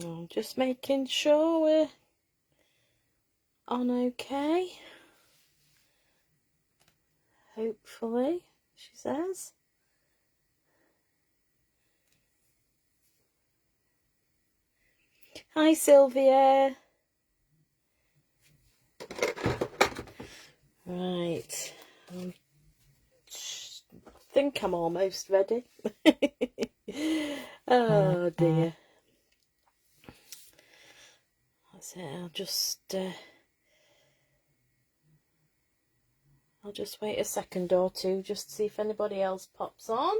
I'm just making sure we're on okay. Hopefully, she says. Hi, Sylvia. Right. I think I'm almost ready. Oh dear. That's it. I'll just wait a second or two just to see if anybody else pops on.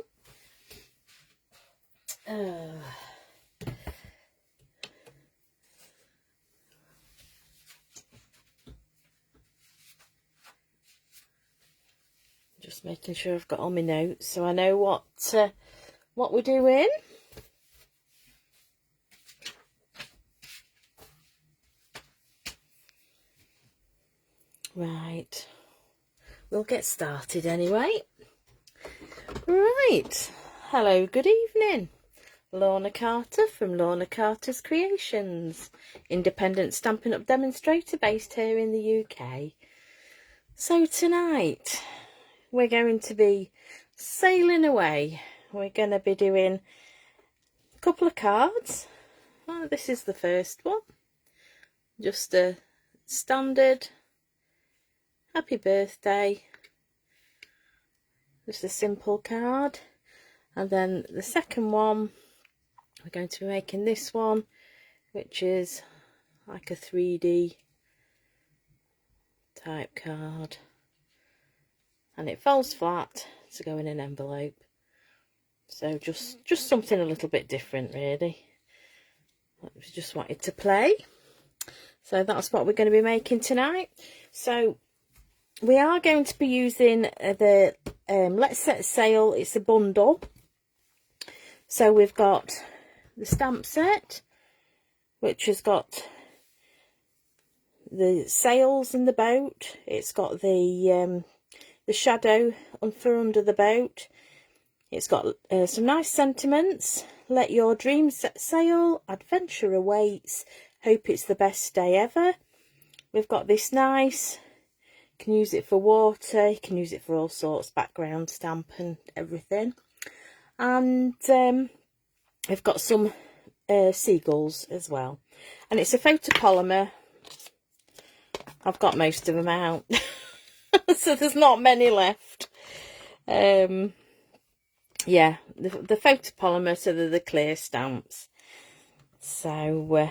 Just making sure I've got all my notes so I know what we're doing. Right, we'll get started anyway. Right, hello, good evening. Lorna Carter from Lorna Carter's Creations, independent Stampin' Up demonstrator based here in the UK. So tonight we're going to be sailing away. We're going to be doing a couple of cards. Oh, this is the first one. Just a standard happy birthday. Just a simple card. And then the second one, we're going to be making this one, which is like a 3D type card. And it folds flat to go in an envelope. So just something a little bit different, really. I just wanted to play. So that's what we're going to be making tonight. So we are going to be using the Let's Set Sail. It's a bundle. So we've got the stamp set, which has got the sails and the boat. It's got the shadow for under the boat. It's got some nice sentiments. Let your dreams set sail. Adventure awaits. Hope it's the best day ever. We've got this nice. You can use it for water. You can use it for all sorts. Background stamp and everything. And we've got some seagulls as well. And it's a photopolymer. I've got most of them out. So there's not many left. Yeah, the photopolymer, so they're the clear stamps. So,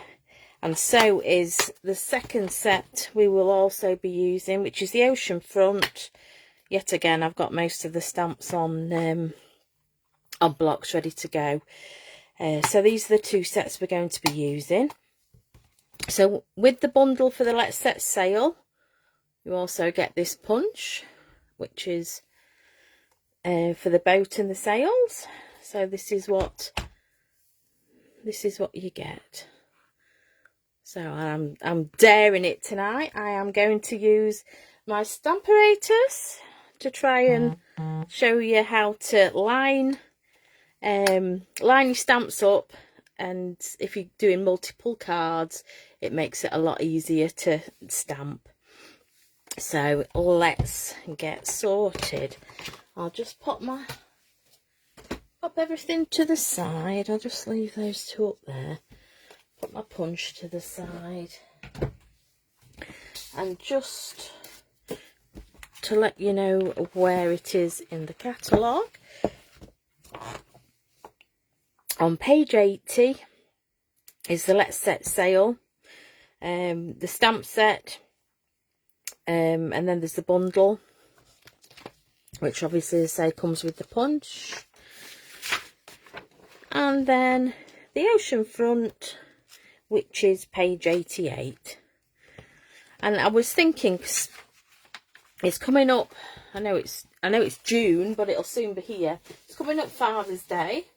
and so is the second set we will also be using, which is the Oceanfront. Yet again, I've got most of the stamps on blocks ready to go. So these are the two sets we're going to be using. So with the bundle for the Let's Set Sail, you also get this punch, which is for the boat and the sails. So this is what you get. So I'm daring it tonight. I am going to use my Stamparatus to try and show you how to line your stamps up, and if you're doing multiple cards, it makes it a lot easier to stamp. So let's get sorted. I'll just pop everything to the side. I'll just leave those two up there. Put my punch to the side. And just to let you know where it is in the catalogue, on page 80 is the Let's Set Sail, the stamp set, and then there's the bundle, which obviously, as I say, comes with the punch. And then the Oceanfront, which is page 88. And I was thinking, it's coming up, I know it's June, but it'll soon be here. It's coming up Father's Day.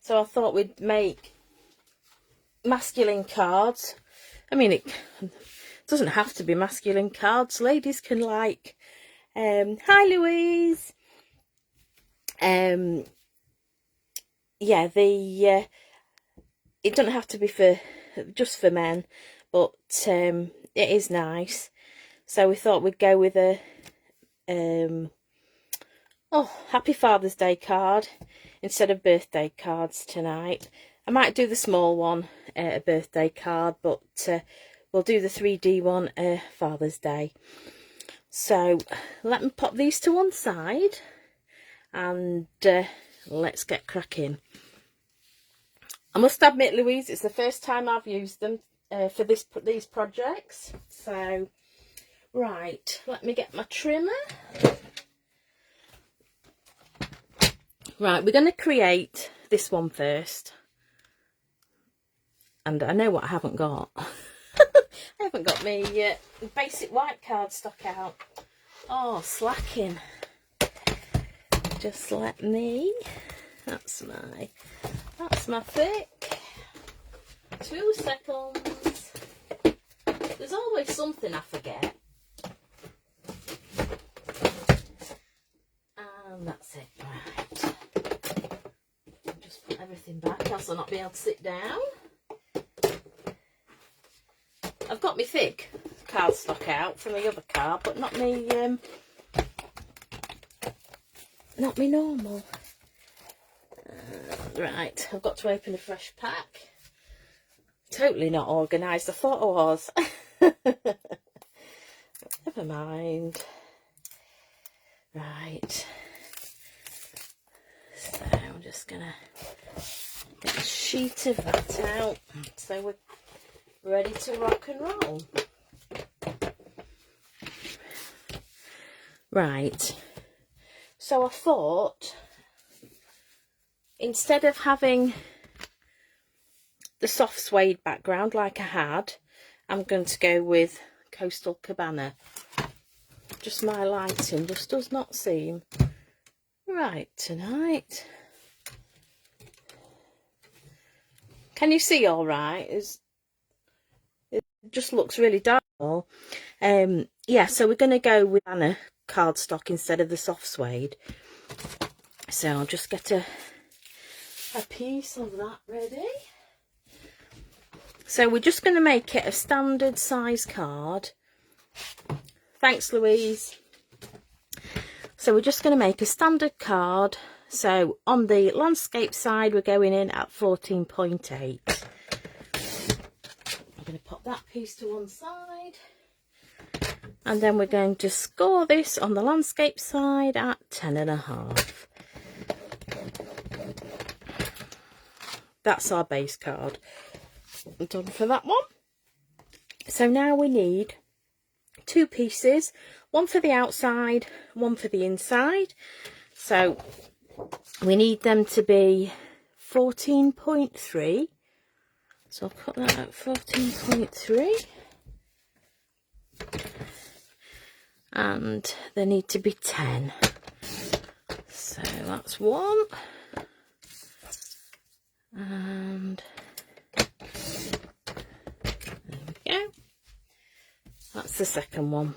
So I thought we'd make masculine cards. I mean, it doesn't have to be masculine cards. Ladies can like, hi Louise. Yeah, it doesn't have to be for just for men, but it is nice. So we thought we'd go with a Happy Father's Day card instead of birthday cards tonight. I might do the small one, a birthday card, but we'll do the 3D one, Father's Day. So let me pop these to one side and let's get cracking. I must admit, Louise, it's the first time I've used them for these projects. So, right, let me get my trimmer. Right, we're going to create this one first. And I know what I haven't got. I haven't got my basic white cardstock out. Oh, slacking. Just let me. That's my thick. 2 seconds. There's always something I forget. And that's it. Right. Just put everything back, else I'll not be able to sit down. I've got my thick cardstock out from the other card, but not me normal. Right, I've got to open a fresh pack. Totally not organised. I thought I was. Never mind. Right. So I'm just gonna get a sheet of that out. So we're ready to rock and roll. Right. So I thought, instead of having the soft suede background like I had, I'm going to go with Coastal Cobana. Just my lighting just does not seem right tonight. Can you see all right? It just looks really dark. Yeah, so we're going to go with Anna cardstock instead of the soft suede. So I'll just get a piece of that ready. So we're just going to make it a standard size card. Thanks, Louise. So we're just going to make a standard card. So on the landscape side, we're going in at 14.8. I'm going to pop that piece to one side. And then we're going to score this on the landscape side at 10.5. That's our base card. I'm done for that one. So now we need 2 pieces, one for the outside, one for the inside. So we need them to be 14.3. So I'll cut that at 14.3. And they need to be 10. So that's one. And there we go. That's the second one.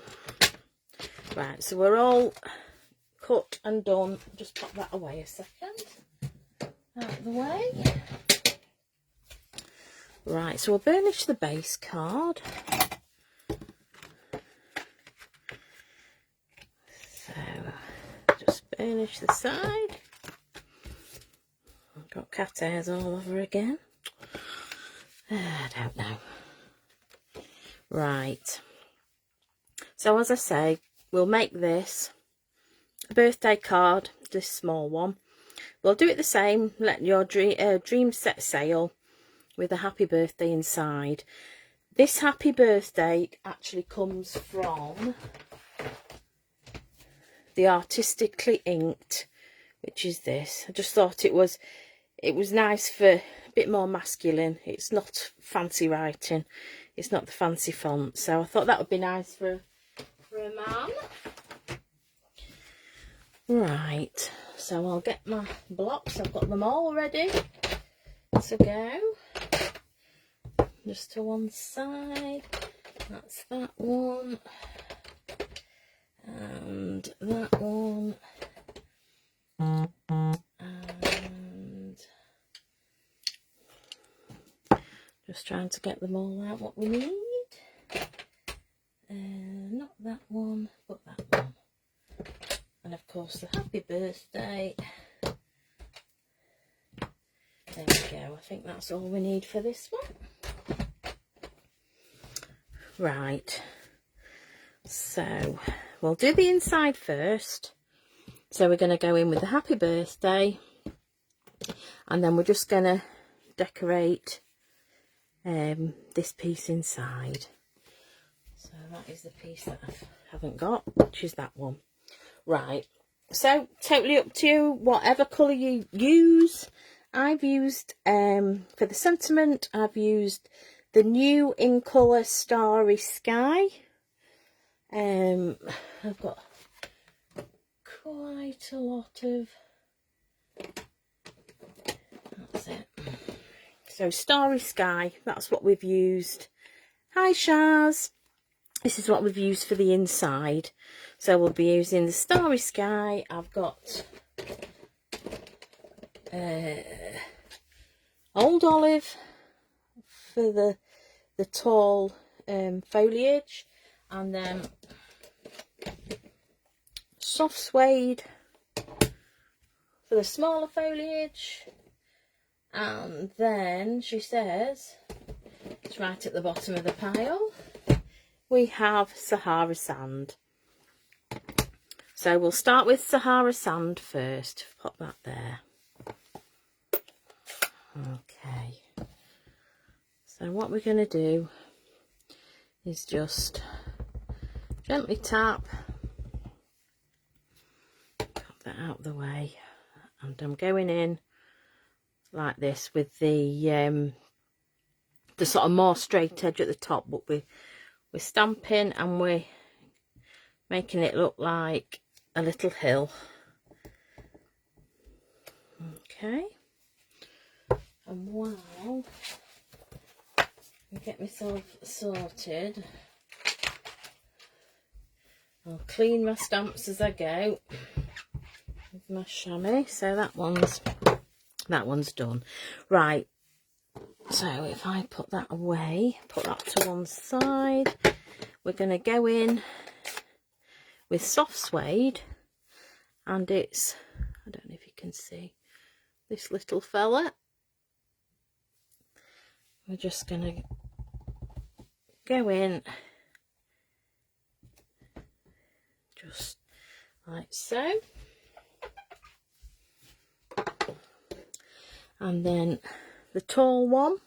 Right, so we're all cut and done. Just pop that away a second. Out of the way. Right, so we'll burnish the base card. So just burnish the side. I've got cat hairs all over again. I don't know. Right. So as I say, we'll make this a birthday card, this small one. We'll do it the same, let your dream set sail with a happy birthday inside. This happy birthday actually comes from the Artistically Inked, which is this. I just thought it was nice for a bit more masculine. It's not fancy writing. It's not the fancy font. So I thought that would be nice for a man. Right. So I'll get my blocks. I've got them all ready to go. Just to one side. That's that one. And that one. And Just trying to get them all out what we need. Not that one, but that one. And of course the happy birthday. There we go. I think that's all we need for this one. Right. So we'll do the inside first. So we're going to go in with the happy birthday. And then we're just going to decorate this piece inside. So that is the piece that I haven't got, which is that one. Right. So totally up to you, whatever colour you use. I've used, for the sentiment, I've used the new in colour Starry Sky. I've got quite a lot of, that's it. So Starry Sky, that's what we've used. Hi Shaz. This is what we've used for the inside. So we'll be using the Starry Sky. I've got Old Olive for the tall foliage, and then Soft Suede for the smaller foliage, and then she says, it's right at the bottom of the pile, we have Sahara Sand. So we'll start with Sahara Sand first. Pop that there. Okay. So what we're going to do is just gently tap, pop that out of the way, and I'm going in like this with the sort of more straight edge at the top, but we're stamping and we're making it look like a little hill. Okay. And while I get myself sorted, I'll clean my stamps as I go with my chamois. So that one's done. Right. So if I put that away, put that to one side, we're going to go in with Soft Suede, and it's, I don't know if you can see this little fella. We're just going to go in just like so, and then the tall one,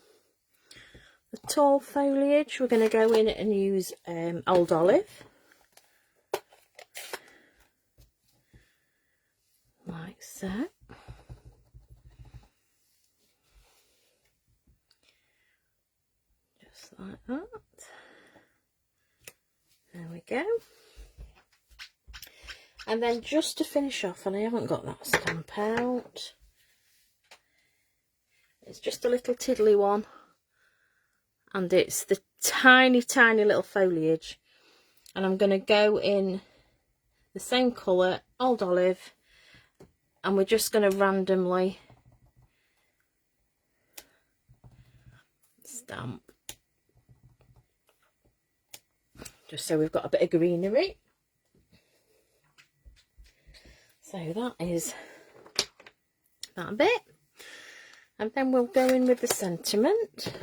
the tall foliage, we're going to go in and use Old Olive, like so. Just like that. There we go. And then just to finish off, and I haven't got that stamp out, it's just a little tiddly one, and it's the tiny little foliage, and I'm going to go in the same colour, Old Olive, and we're just going to randomly stamp, just so we've got a bit of greenery. So that is that bit. And then we'll go in with the sentiment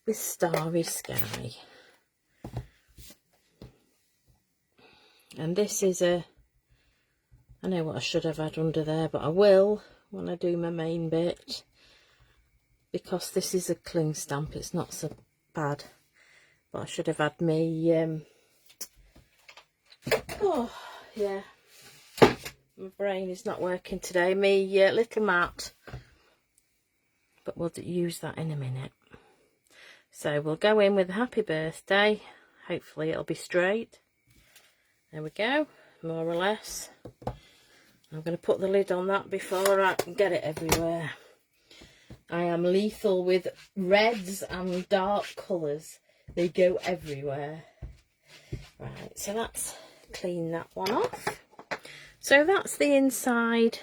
with Starry Sky. And this is I know what I should have had under there, but I will when I do my main bit, because this is a cling stamp, it's not so bad. But I should have had me, oh yeah, my brain is not working today, me little mat. But we'll use that in a minute. So we'll go in with a happy birthday. Hopefully it'll be straight. There we go, more or less. I'm going to put the lid on that before I can get it everywhere. I am lethal with reds and dark colours. They go everywhere. Right, so let's clean that one off. So that's the inside.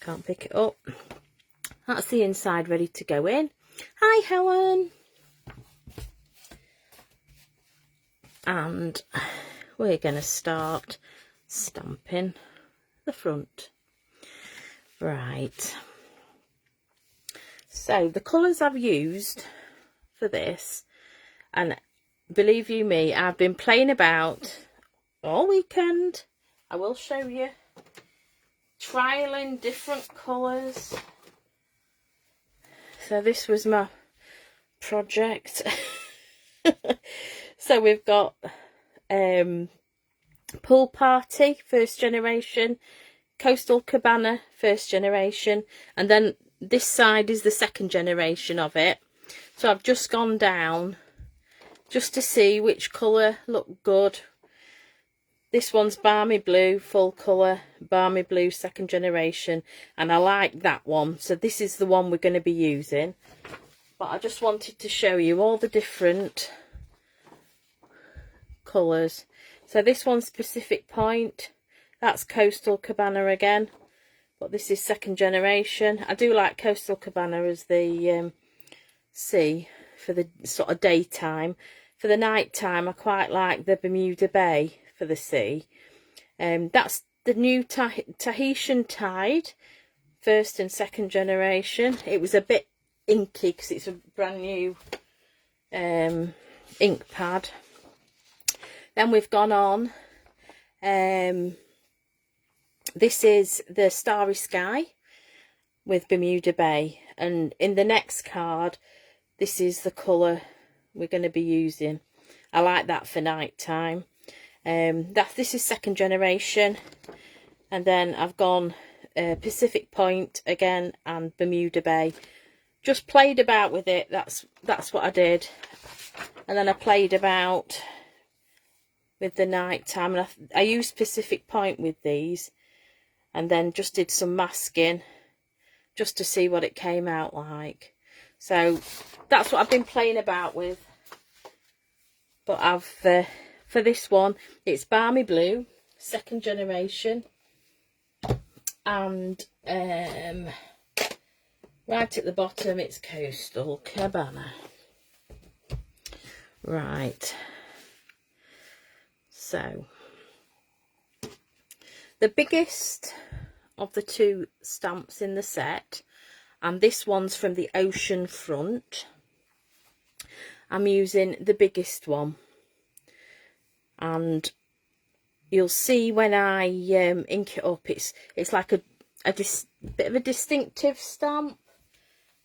Can't pick it up. That's the inside ready to go in. Hi Helen. And we're going to start stamping the front. Right. So the colours I've used for this, and believe you me, I've been playing about all weekend. I will show you. Trialing different colours. So this was my project. So we've got Pool Party, first generation, Coastal Cabana, first generation, and then this side is the second generation of it. So I've just gone down just to see which colour looked good. This one's Balmy Blue, full colour, Balmy Blue, second generation, and I like that one. So this is the one we're going to be using. But I just wanted to show you all the different colours. So this one's Pacific Point, that's Coastal Cabana again, but this is second generation. I do like Coastal Cabana as the sea for the sort of daytime. For the night time I quite like the Bermuda Bay for the sea. That's the new Tahitian Tide, first and second generation. It was a bit inky because it's a brand new ink pad. Then we've gone on, this is the Starry Sky with Bermuda Bay, and in the next card this is the colour we're going to be using. I like that for night time. This is second generation, and then I've gone Pacific Point again and Bermuda Bay. Just played about with it, that's what I did. And then I played about with the night time, and I used Pacific Point with these, and then just did some masking just to see what it came out like. So that's what I've been playing about with. But I've for this one it's Balmy Blue, second generation, and right at the bottom it's Coastal Cabana. Right. So, the biggest of the two stamps in the set, and this one's from the Oceanfront. I'm using the biggest one, and you'll see when I ink it up, it's like a bit of a distinctive stamp.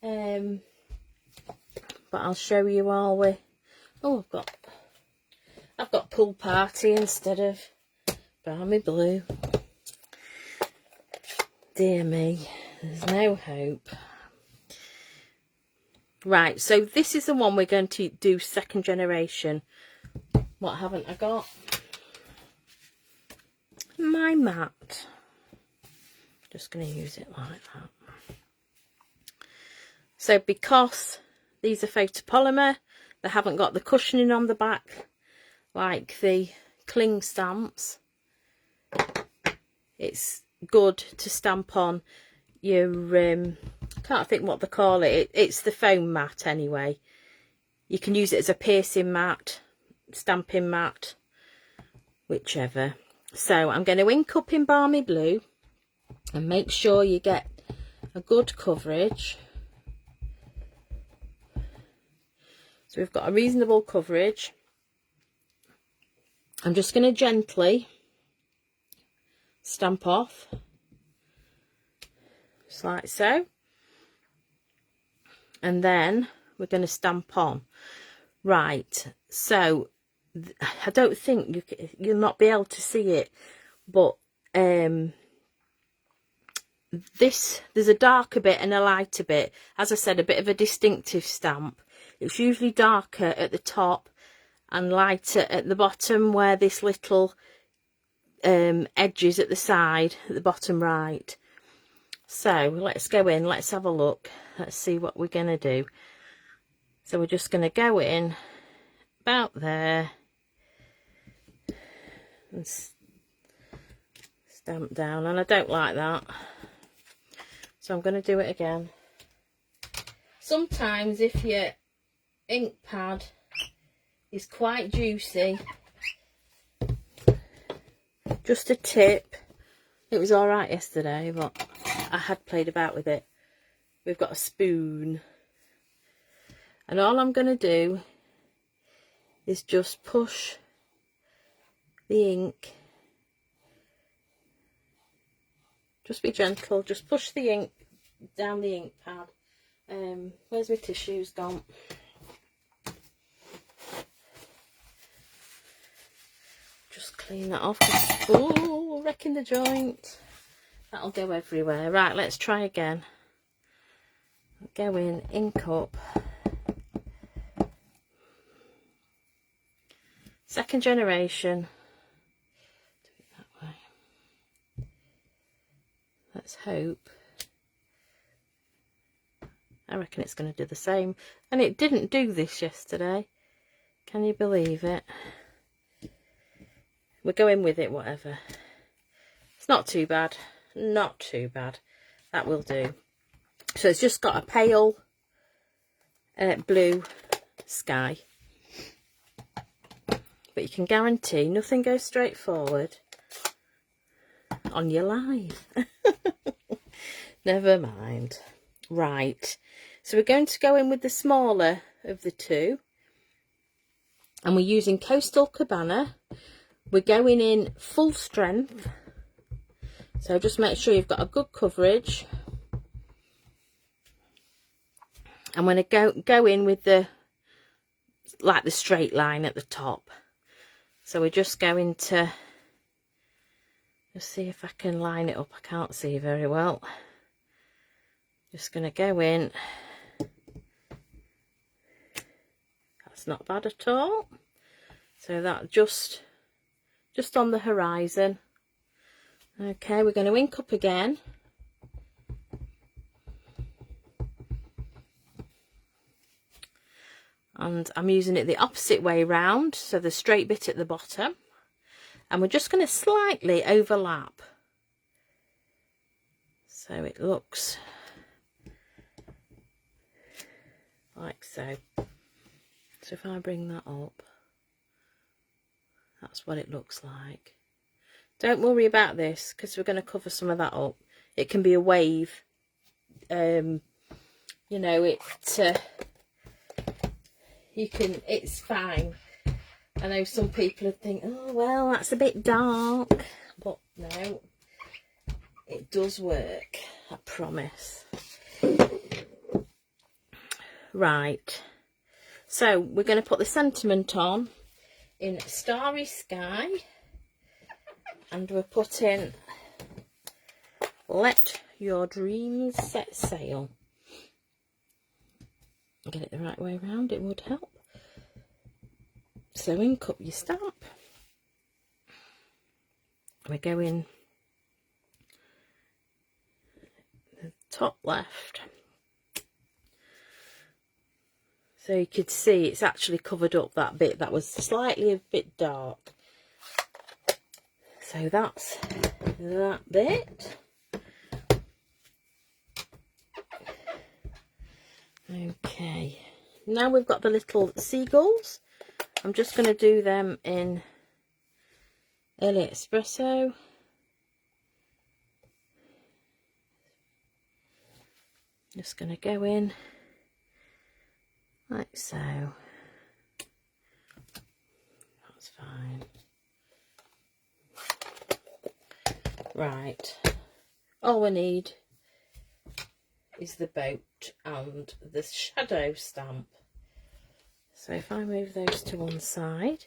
But I'll show you all we. Oh, I've got Pool Party instead of Balmy Blue. Dear me, there's no hope. Right, so this is the one we're going to do second generation. What haven't I got? My mat. Just going to use it like that. So because these are photopolymer, they haven't got the cushioning on the back like the cling stamps. It's good to stamp on your can't think what they call it. It's the foam mat anyway. You can use it as a piercing mat, stamping mat, whichever. So I'm going to ink up in Balmy Blue and make sure you get a good coverage. So we've got a reasonable coverage. I'm just going to gently stamp off, just like so, and then we're going to stamp on. Right, so I don't think you'll not be able to see it, but there's a darker bit and a lighter bit. As I said, a bit of a distinctive stamp. It's usually darker at the top and lighter at the bottom, where this little edges at the side at the bottom right. So let's go in, let's have a look, let's see what we're going to do. So we're just going to go in about there and stamp down, and I don't like that, so I'm going to do it again. sometimes if your ink pad is quite juicy, just a tip, it was alright yesterday, but I had played about with it. We've got a spoon, and all I'm going to do is just push the ink. Just be gentle, just push the ink down the ink pad. Where's my tissues gone? Just clean that off. Oh, wrecking the joint. That'll go everywhere. Right, let's try again. Go in, ink up. Second generation. Do it that way. Let's hope. I reckon it's going to do the same. And it didn't do this yesterday. Can you believe it? We're going with it, whatever. It's not too bad. Not too bad. That will do. So it's just got a pale blue sky. But you can guarantee nothing goes straight forward on your live. Never mind. Right. So we're going to go in with the smaller of the two. And we're using Coastal Cobana. We're going in full strength. So just make sure you've got a good coverage. I'm going to go in with the straight line at the top. So we're just going to just see if I can line it up. I can't see very well. Just going to go in. That's not bad at all. So that just on the horizon. Okay, we're going to ink up again. And I'm using it the opposite way round, so the straight bit at the bottom. And we're just going to slightly overlap. So it looks like so. So if I bring that up, that's what it looks like. Don't worry about this, because we're going to cover some of that up. It can be a wave. You know, it's fine. I know some people would think, oh well, that's a bit dark, but no, it does work, I promise. Right, so we're going to put the sentiment on in Starry Sky, and we're putting Let Your Dreams Set Sail. Get it the right way around, it would help. So ink up your stamp. We're going the top left. So you could see it's actually covered up that bit that was slightly a bit dark. So that's that bit. Okay, now we've got the little seagulls. I'm just going to do them in early espresso. Just going to go in like so. That's fine. Right, all we need is the boat and the shadow stamp. So if I move those to one side.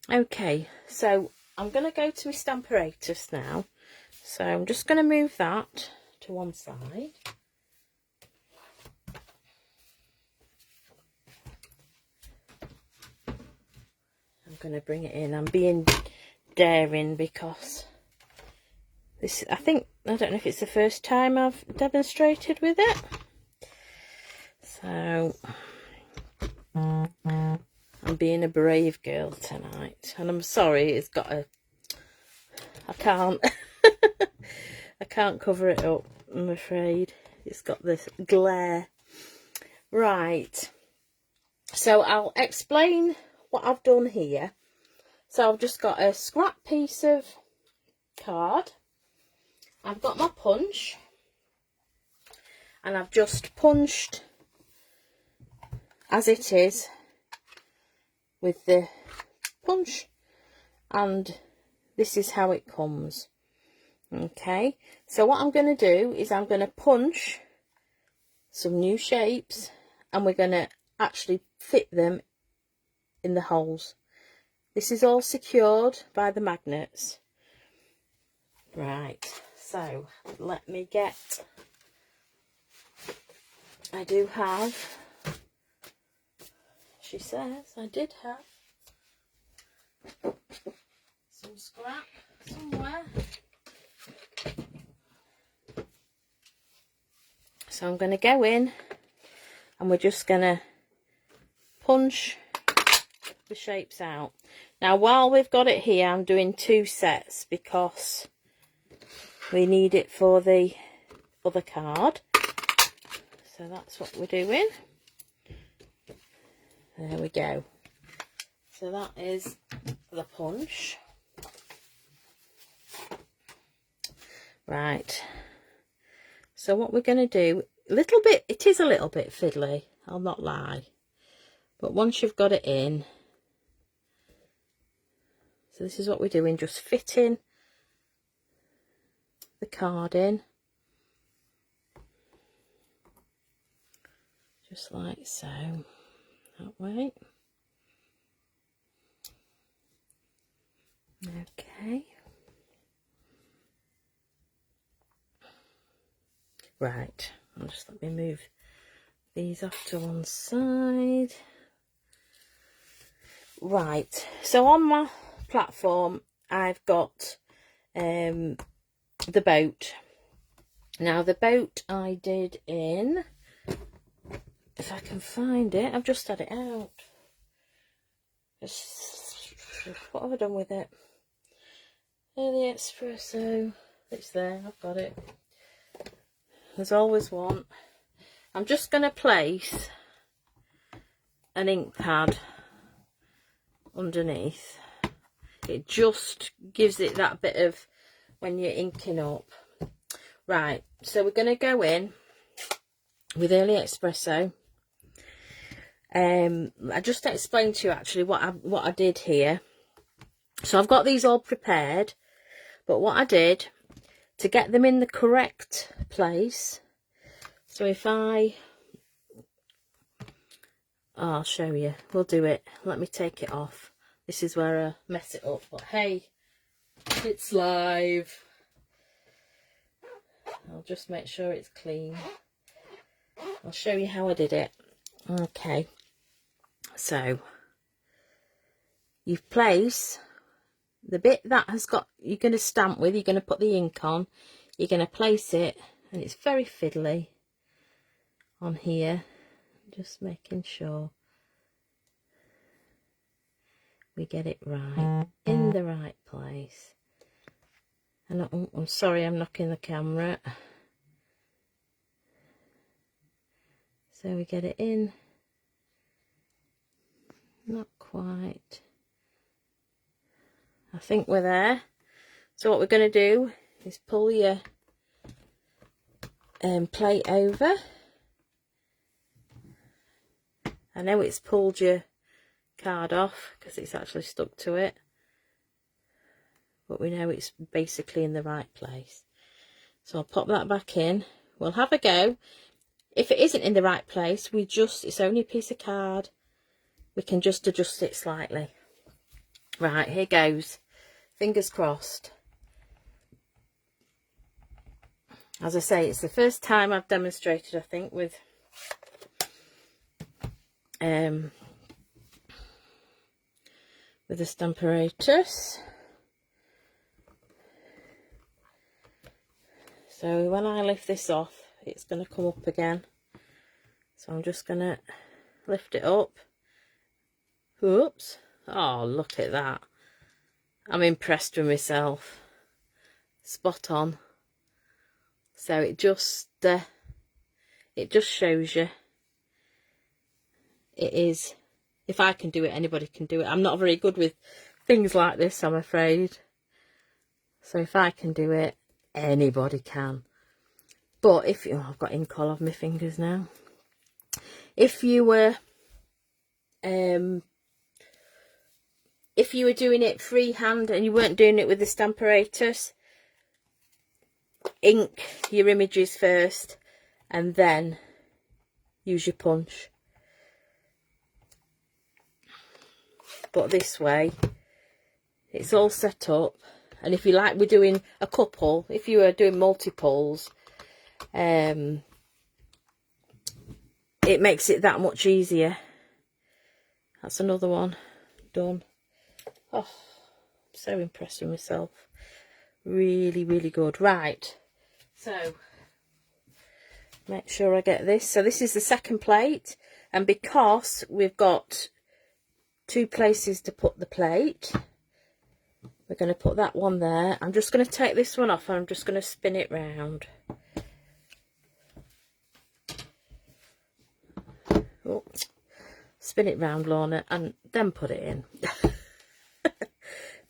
Okay, so I'm going to go to my Stamparatus now. So I'm just going to move that to one side. I'm going to bring it in. I'm being daring because this, I don't know if it's the first time I've demonstrated with it. So I'm being a brave girl tonight, and I'm sorry it's got a, I can't I can't cover it up, I'm afraid. It's got this glare. Right, so I'll explain what I've done here. So I've just got a scrap piece of card, I've got my punch, and I've just punched as it is with the punch, and this is how it comes. Okay, so what I'm going to do is I'm going to punch some new shapes, and we're going to actually fit them in the holes. This is all secured by the magnets. Right, so let me get, I do have, she says I did have some scrap somewhere. So I'm going to go in and we're just going to punch the shapes out. Now while we've got it here, I'm doing 2 sets because we need it for the other card. So that's what we're doing. There we go. So that is the punch. Right. So what we're going to do, it is a little bit fiddly, I'll not lie. But once you've got it in, so this is what we're doing, just fitting the card in. Just like so, that way. Okay. Right, I'll just let me move these off to one side. Right, so on my platform I've got the boat. Now the boat I did in, if I can find it, I've just had it out. What have I done with it? The Espresso, it's there, I've got it. There's always one. I'm just going to place an ink pad underneath. It just gives it that bit of when you're inking up. Right, so we're going to go in with Early Espresso. I just explained to you actually what I did here. So I've got these all prepared, but what I did to get them in the correct place, so if I'll show you, we'll do it, let me take it off. This is where I mess it up, but hey, it's live. I'll just make sure it's clean. I'll show you how I did it. Okay, so you place the bit that has got, you're going to stamp with, you're going to put the ink on, you're going to place it, and it's very fiddly on here, just making sure we get it right, in the right place. And I'm sorry, I'm knocking the camera. So we get it in, not quite. I think we're there. So what we're going to do is pull your plate over. I know it's pulled your card off because it's actually stuck to it, but we know it's basically in the right place. So I'll pop that back in. We'll have a go. If it isn't in the right place, it's only a piece of card. We can just adjust it slightly. Right, here goes. Fingers crossed. As I say, it's the first time I've demonstrated, I think, with the Stamparatus. So when I lift this off, it's going to come up again. So I'm just going to lift it up. Oops. Oh, look at that. I'm impressed with myself. Spot on. So it just shows you it is, if I can do it, anybody can do it. I'm not very good with things like this, I'm afraid. So if I can do it, anybody can. But if you, oh, I've got ink all over my fingers now. If you were doing it freehand and you weren't doing it with the Stamparatus, ink your images first and then use your punch. But this way, it's all set up. And if you like, we're doing a couple, if you were doing multiples, it makes it that much easier. That's another one done. Oh, I'm so impressed with myself. Really, really good. Right, so make sure I get this. So this is the second plate, and because we've got 2 places to put the plate, we're going to put that one there. I'm just going to take this one off and I'm just going to spin it round. Oh, spin it round, Lorna, and then put it in.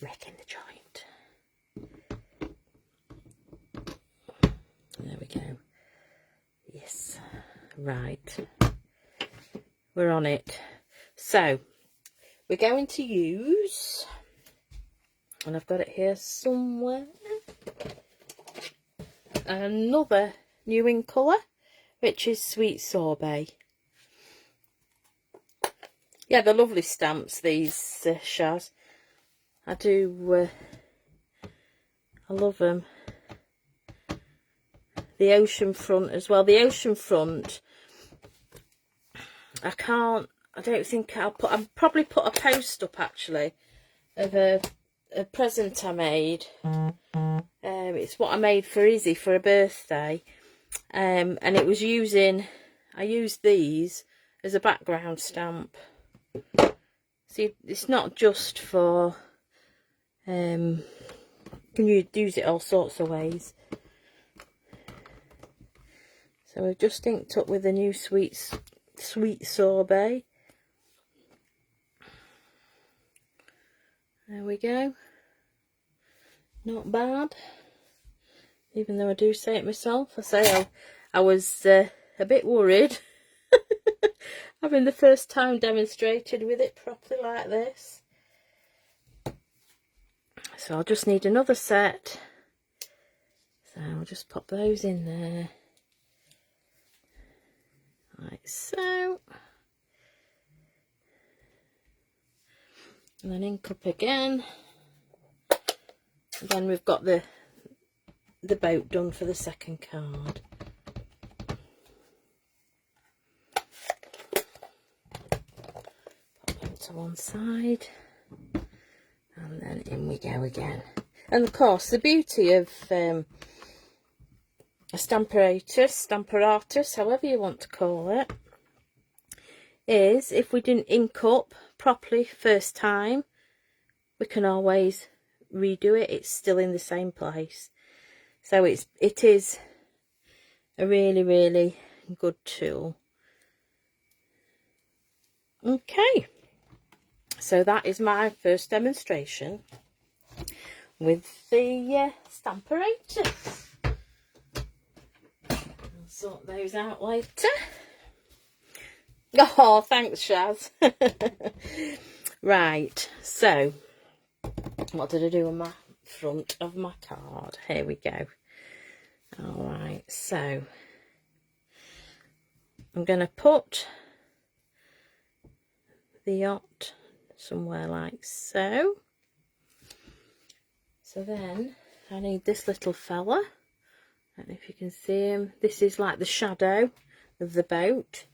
Making the joint. There we go. Yes. Right. We're on it. So, we're going to use, and I've got it here somewhere, another new ink colour, which is Sweet Sorbet. Yeah, they're lovely stamps, these Shaz. I do, I love them. The Oceanfront as well. The Oceanfront, I don't think I'll probably put a post up actually of a present I made. It's what I made for Izzy for her birthday. And it was I used these as a background stamp. See, it's not just for, can you use it all sorts of ways. So we've just inked up with the new Sweet Sorbet. There we go. Not bad. Even though I do say it myself. I say I was a bit worried. Having the first time demonstrated with it properly like this. So I'll just need another set. So I'll just pop those in there. Like so. And then ink up again. And then we've got the boat done for the second card. Pop them to one side. And then in we go again. And of course, the beauty of a Stamparatus, however you want to call it, is if we didn't ink up properly first time, we can always redo it. It's still in the same place. So it is a really, really good tool. Okay, so that is my first demonstration with the Stamparatus. I'll sort those out later. Oh, thanks, Shaz. Right, so what did I do on my front of my card? Here we go. All right, so I'm going to put the yacht somewhere like so. So then I need this little fella. I don't know if you can see him. This is like the shadow of the boat.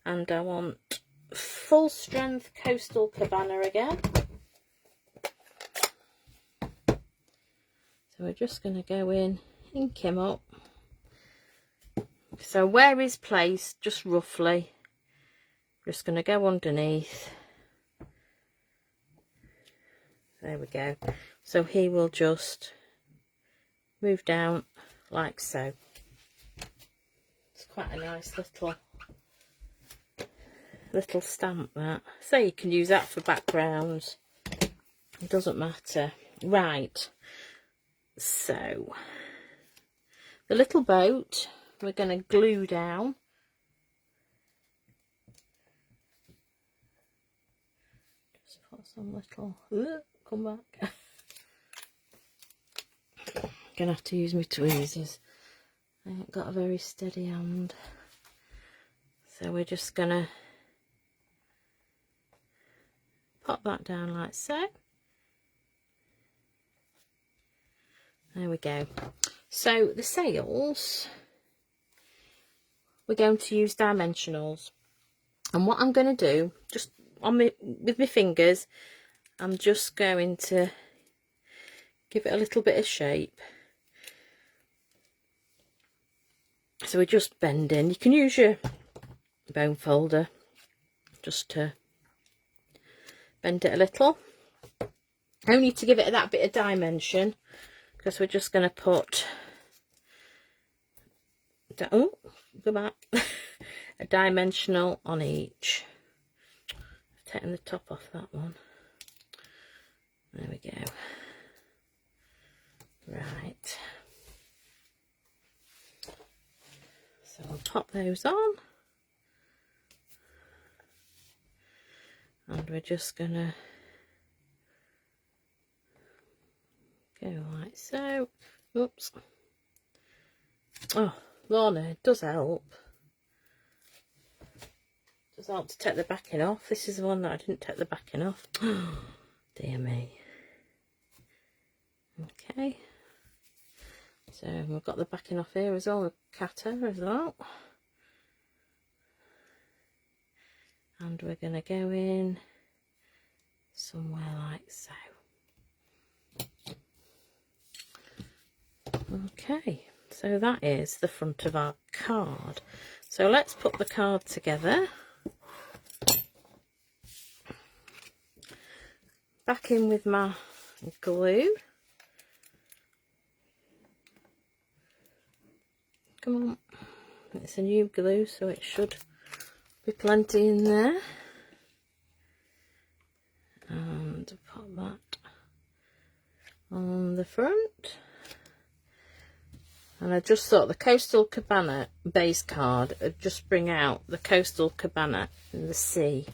And I want full strength coastal Cobana again. So we're just going to go in, ink him up. So where he's placed, just roughly, just going to go underneath. There we go. So he will just move down like so. It's quite a nice little little stamp that. So you can use that for backgrounds. It doesn't matter. Right. So the little boat we're going to glue down. Just put some little... come back. Gonna have to use my tweezers. I ain't got a very steady hand. So we're just gonna pop that down like so. There we go. So the sails, we're going to use dimensionals. And what I'm going to do, just on with my fingers, I'm just going to give it a little bit of shape. So we're just bending. You can use your bone folder just to bend it a little. Only to give it that bit of dimension, because we're just going to put, oh, go back, a dimensional on each. I've taken the top off that one. There we go. Right. So I'll pop those on. And we're just going to go like so. Oops. Oh, Lorna, it does help. It does help to take the backing off. This is the one that I didn't take the backing off. Dear me. Okay. So we've got the backing off here as well, the cutter as well. And we're going to go in somewhere like so. Okay, so that is the front of our card. So let's put the card together. Back in with my glue. Come on, it's a new glue, so it should be plenty in there. And pop that on the front. And I just thought the Coastal Cobana base card would just bring out the Coastal Cobana in the sea.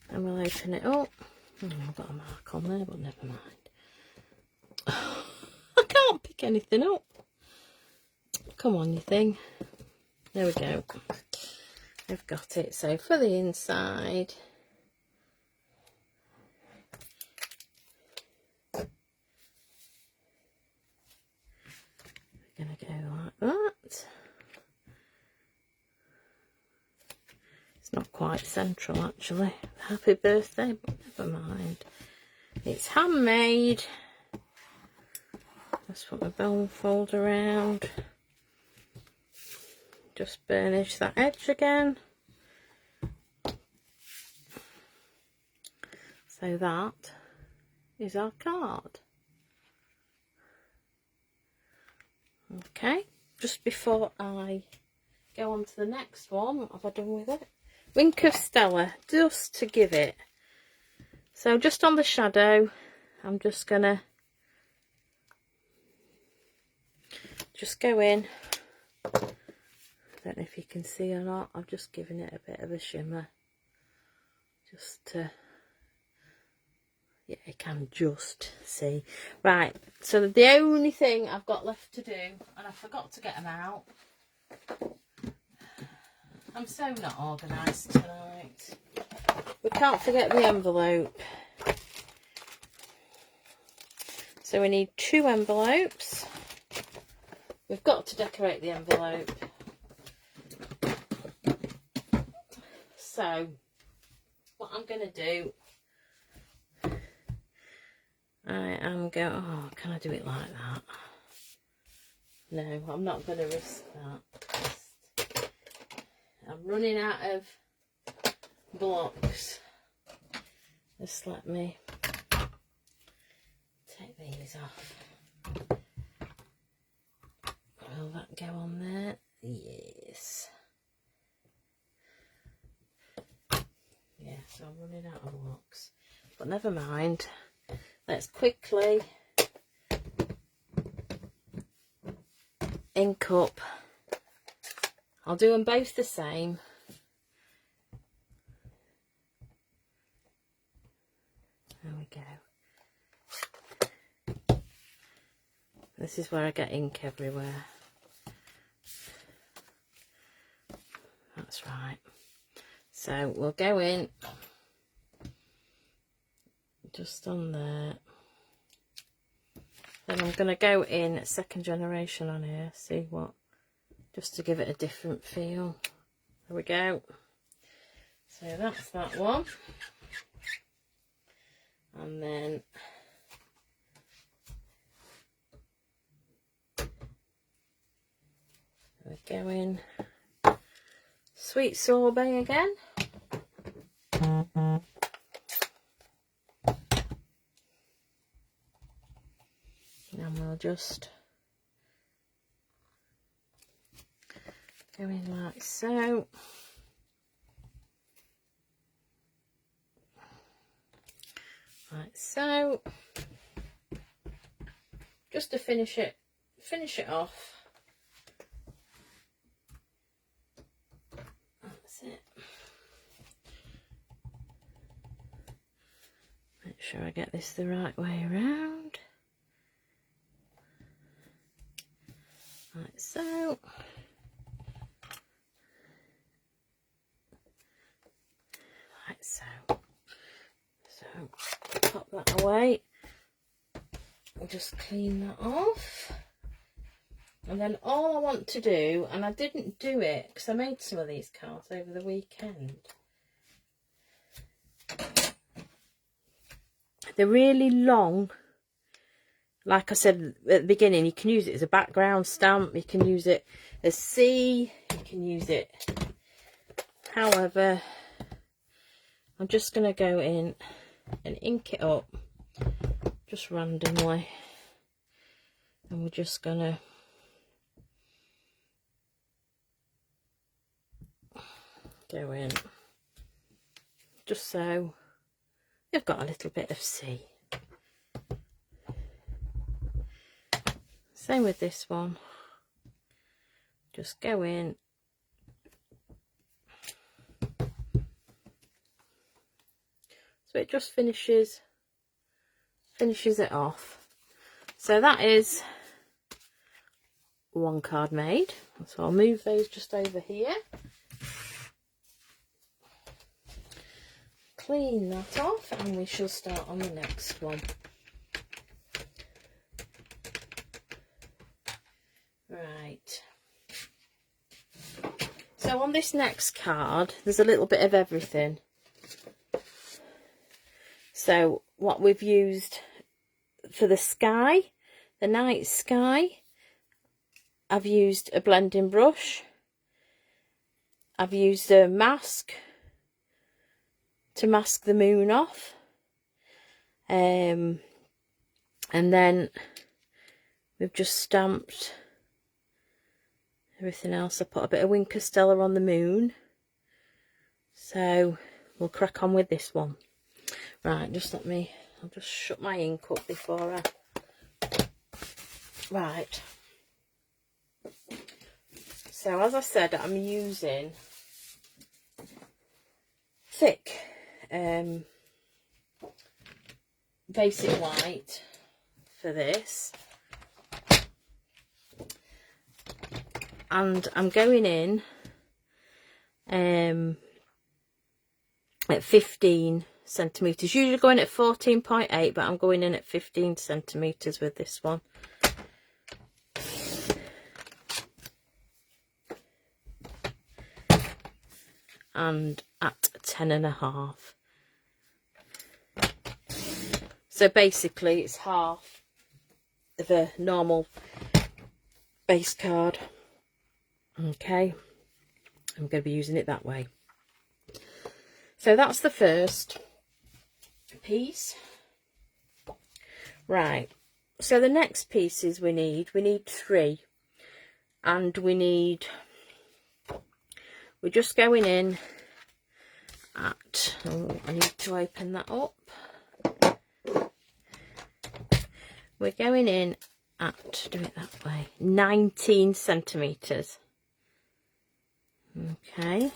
And we'll open it up. Oh, I've got a mark on there, but never mind. I can't pick anything up. Come on, you thing. There we go. I've got it. So for the inside, we're going to go like that. It's not quite central actually. Happy birthday, but never mind. It's handmade. Let's put my bone fold around. Just burnish that edge again. So that is our card. Okay, just before I go on to the next one, what have I done with it? Wink of Stella, just to give it. So just on the shadow, I'm just gonna just go in. I don't know if you can see or not. I've just given it a bit of a shimmer, just to, yeah, you can just see. Right, so the only thing I've got left to do, and I forgot to get them out. I'm so not organised tonight. We can't forget the envelope. So we need 2 envelopes. We've got to decorate the envelope. So what I'm going to do, I am going, oh, can I do it like that? No, I'm not going to risk that. I'm running out of blocks. Just let me take these off. Will that go on there? Yes. never mind. Let's quickly ink up. I'll do them both the same. There we go. This is where I get ink everywhere. That's right. So we'll go in just on there. Then I'm going to go in second generation on here, see what, just to give it a different feel. There we go. So that's that one. And then we're going Sweet Sorbet again. And we'll just go in like so. Like so. Just to finish it off. That's it. Make sure I get this the right way around. Like so. Like so. So pop that away. I'll just clean that off. And then all I want to do, and I didn't do it because I made some of these cards over the weekend. They're really long. Like I said at the beginning, you can use it as a background stamp, you can use it as C, you can use it however. I'm just going to go in and ink it up just randomly, and we're just going to go in just so you've got a little bit of C. Same with this one. Just go in. So it just finishes it off. So that is one card made. So I'll move those just over here. Clean that off and we shall start on the next one. Right, so on this next card there's a little bit of everything. So what we've used for the sky, the night sky, I've used a blending brush, I've used a mask to mask the moon off, and then we've just stamped everything else. I put a bit of Winker Stella on the moon. So we'll crack on with this one. Right, just let me, I'll just shut my ink up before I... Right. So as I said, I'm using thick basic white for this. And I'm going in at 15 centimetres. Usually going at 14.8, but I'm going in at 15 centimetres with this one. And at 10.5. So basically it's half of a normal base card. Okay, I'm going to be using it that way. So that's the first piece. Right, so the next pieces we need 3, and we're just going in at, oh, I need to open that up. we're going in at, do it that way, 19 centimetres. Okay,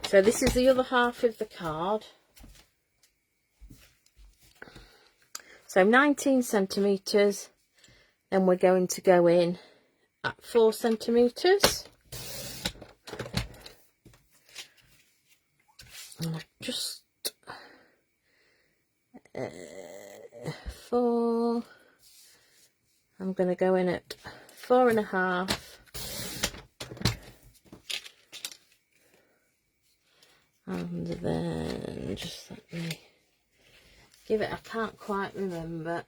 so this is the other half of the card. So 19 centimetres, then we're going to go in at 4 centimetres. And just 4. I'm going to go in at 4.5. And then just let me give it, I can't quite remember.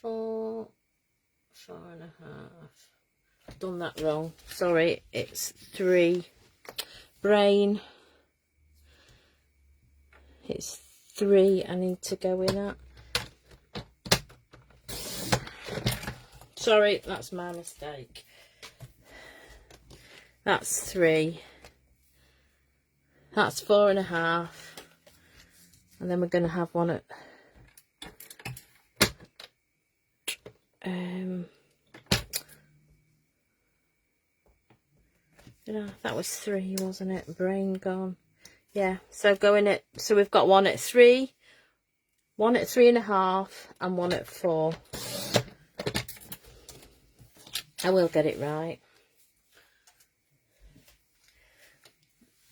4, 4.5. I've done that wrong. Sorry, it's 3. Brain. It's 3 I need to go in at. Sorry, that's my mistake. That's 3. That's 4.5. And then we're going to have one at that was 3, wasn't it? Brain gone. Yeah, so going at, so we've got one at 3, one at 3.5, and one at 4. I will get it right.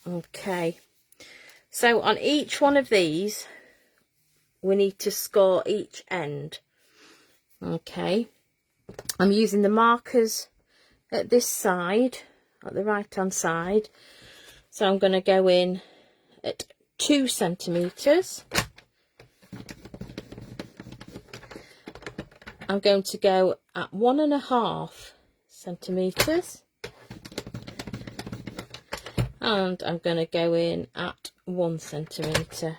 Okay, so on each one of these we need to score each end. Okay, I'm using the markers at this side, at the right hand side, so I'm going to go in at 2 centimetres. I'm going to go at 1.5 centimetres, and I'm going to go in at 1 centimetre.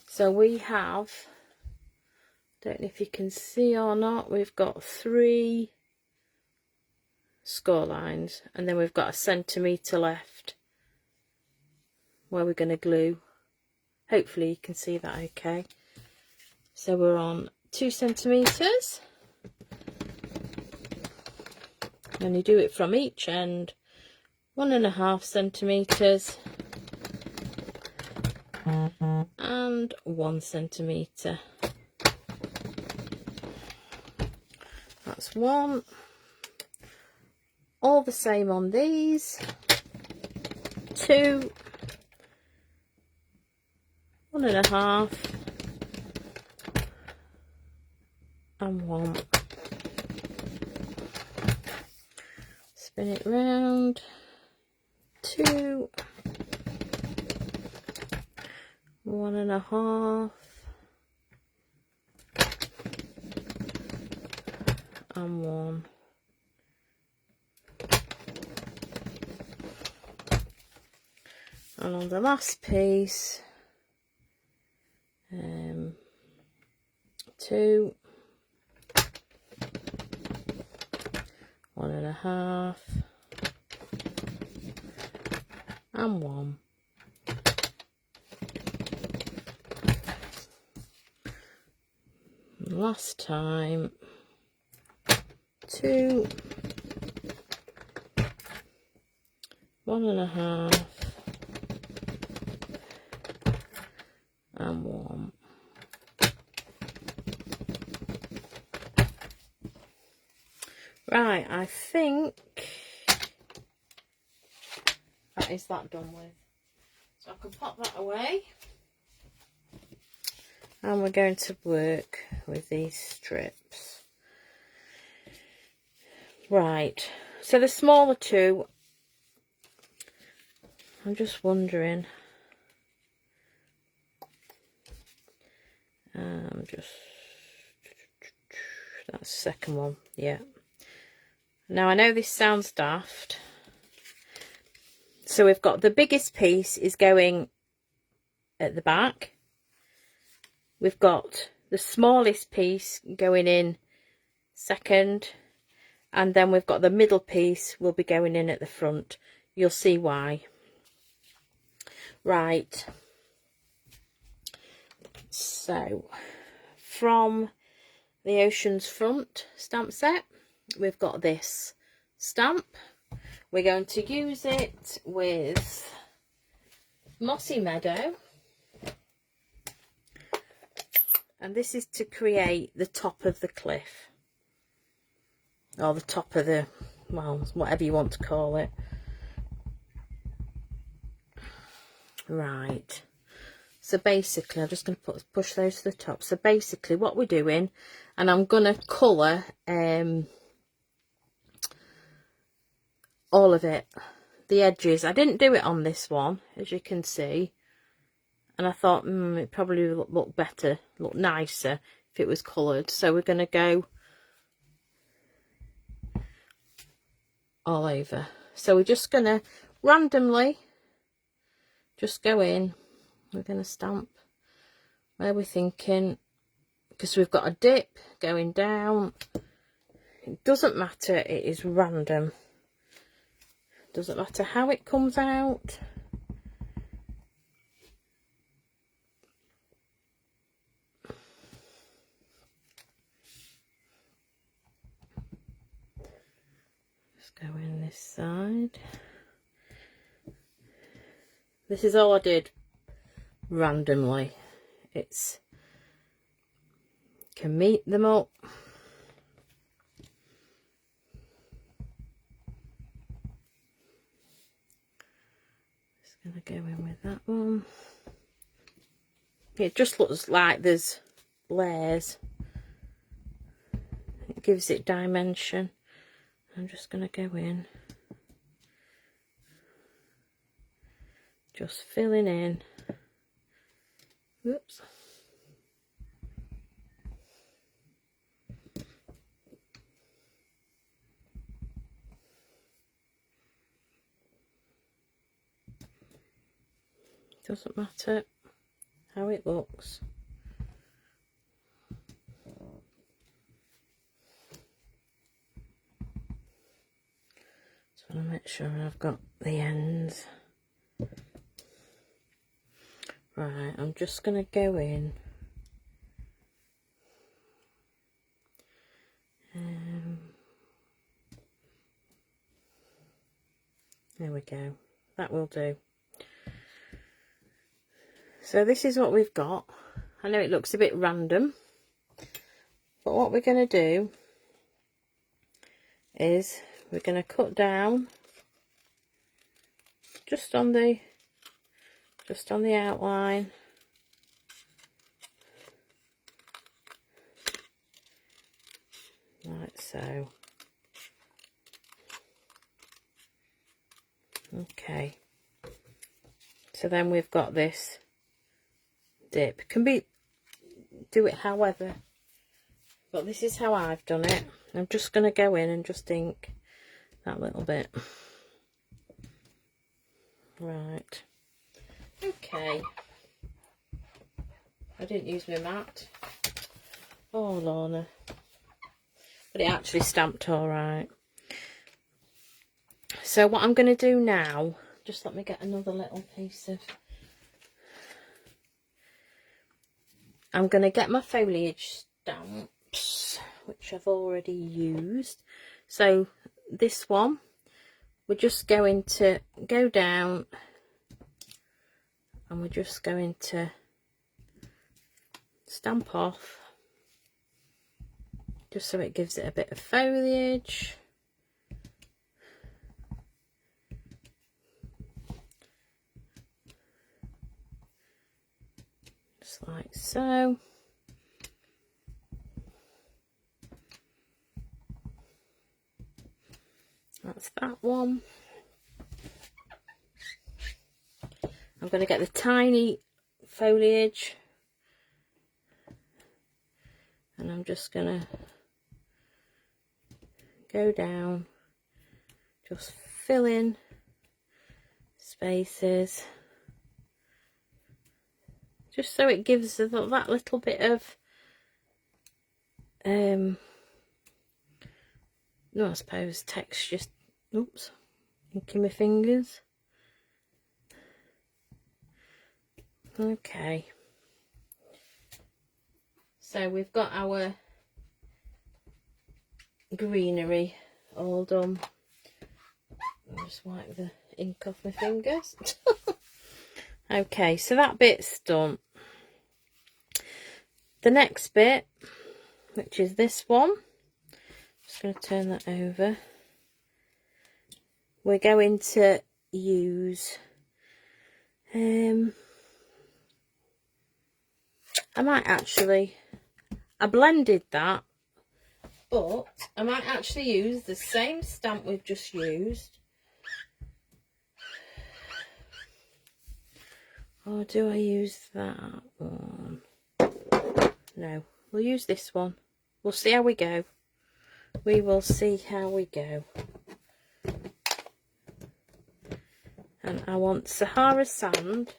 So we have, don't know if you can see or not, we've got 3 score lines, and then we've got a centimetre left where we're going to glue. Hopefully you can see that okay. So we're on 2 centimetres. And you do it from each end, 1.5 centimetres and 1 centimetre. That's 1. All the same on these. 2, 1.5 and 1. Spin it round. 2, 1.5 and 1. And on the last piece, 2, 1.5 and 1. Last time, 2, 1.5 and 1. Right, I think that is that done with. So I can pop that away. And we're going to work with these strips. Right, so the smaller two, I'm just wondering, that's the second one, yeah. Now I know this sounds daft. So we've got the biggest piece is going at the back. We've got the smallest piece going in second, and then we've got the middle piece will be going in at the front. You'll see why. Right, so from the Oceanfront stamp set, we've got this stamp. We're going to use it with Mossy Meadow, and this is to create the top of the cliff, or the top of the, well, whatever you want to call it. Right, so basically I'm just going to push those to the top. So basically what we're doing, and I'm going to colour all of it, the edges. I didn't do it on this one, as you can see, and I thought it probably would look better, look nicer if it was coloured. So we're going to go all over. So we're just going to randomly just go in. We're going to stamp where we're thinking, because we've got a dip going down. It doesn't matter, it is random. Doesn't matter how it comes out. Just go in this side. This is all I did randomly. It's can meet them up. Just gonna go in with that one. It just looks like there's layers. It gives it dimension. I'm just gonna go in, just filling in. Whoops. Doesn't matter how it looks. Just want to make sure I've got the ends. Right, I'm just going to go in. There we go. That will do. So this is what we've got. I know it looks a bit random, but what we're going to do is we're going to cut down just on the outline. Like so. Okay. So then we've got this dip. Can be do it however, but this is how I've done it. I'm just going to go in and just ink that little bit. Right. Okay. I didn't use my mat. Oh, Lorna. But it actually stamped all right. So what I'm going to do now, just let me get another little piece of... I'm going to get my foliage stamps, which I've already used. So this one, we're just going to go down and we're just going to stamp off, just so it gives it a bit of foliage. Just like so. That's that one. I'm going to get the tiny foliage and I'm just going to go down, just fill in spaces, just so it gives that little bit of no, I suppose text just, oops, inking my fingers. Okay, so we've got our greenery all done. I'll just wipe the ink off my fingers. Okay, so that bit's done. The next bit, which is this one, just going to turn that over. We're going to use I blended that, but I might actually use the same stamp we've just used. Or do I use that one? No, we'll use this one. We'll see how we go. We will see how we go. And I want Sahara Sand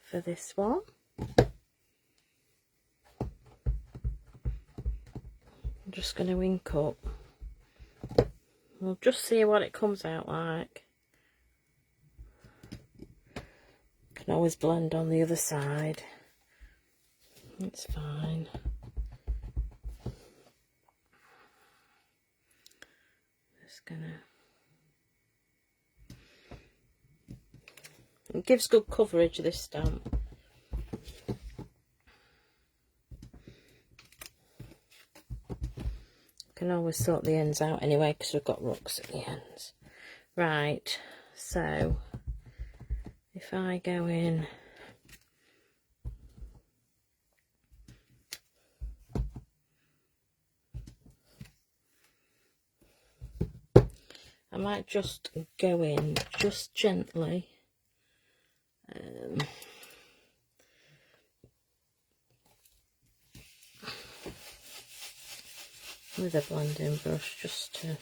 for this one. I'm just going to ink up. We'll just see what it comes out like. Can always blend on the other side. It's fine. Just gonna. It gives good coverage, this stamp. Can always sort the ends out anyway because we've got rocks at the ends. Right, so if I go in, I might just go in just gently. With a blending brush, just to,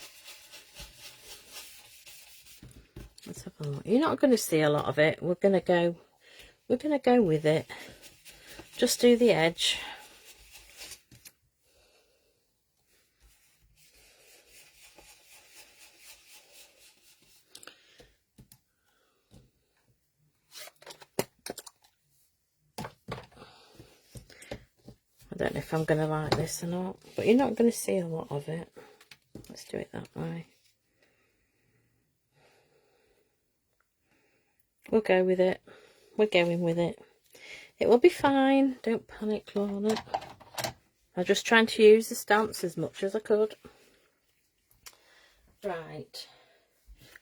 let's have a look. You're not going to see a lot of it. We're going to go with it. Just do the edge. I don't know if I'm going to like this or not, but you're not going to see a lot of it. Let's do it that way. We'll go with it. We're going with it. It will be fine. Don't panic, Lorna. I'm just trying to use the stamps as much as I could. Right.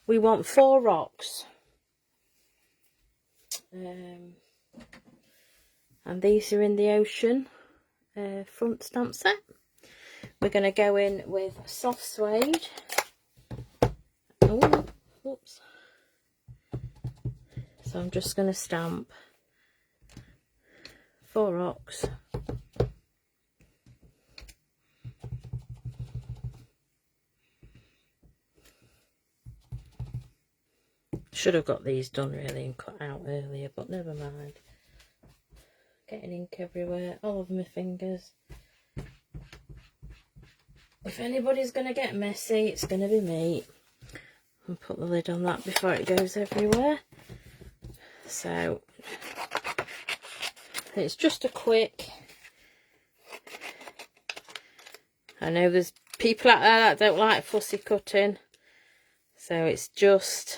We want 4 rocks. And these are in the Oceanfront Stamp Set. We're going to go in with soft suede. Oh, whoops. So I'm just going to stamp 4 rocks. Should have got these done really and cut out earlier, but never mind. Getting ink everywhere, all over my fingers. If anybody's going to get messy, it's going to be me. I'll put the lid on that before it goes everywhere. So, it's just a quick... I know there's people out there that don't like fussy cutting. So it's just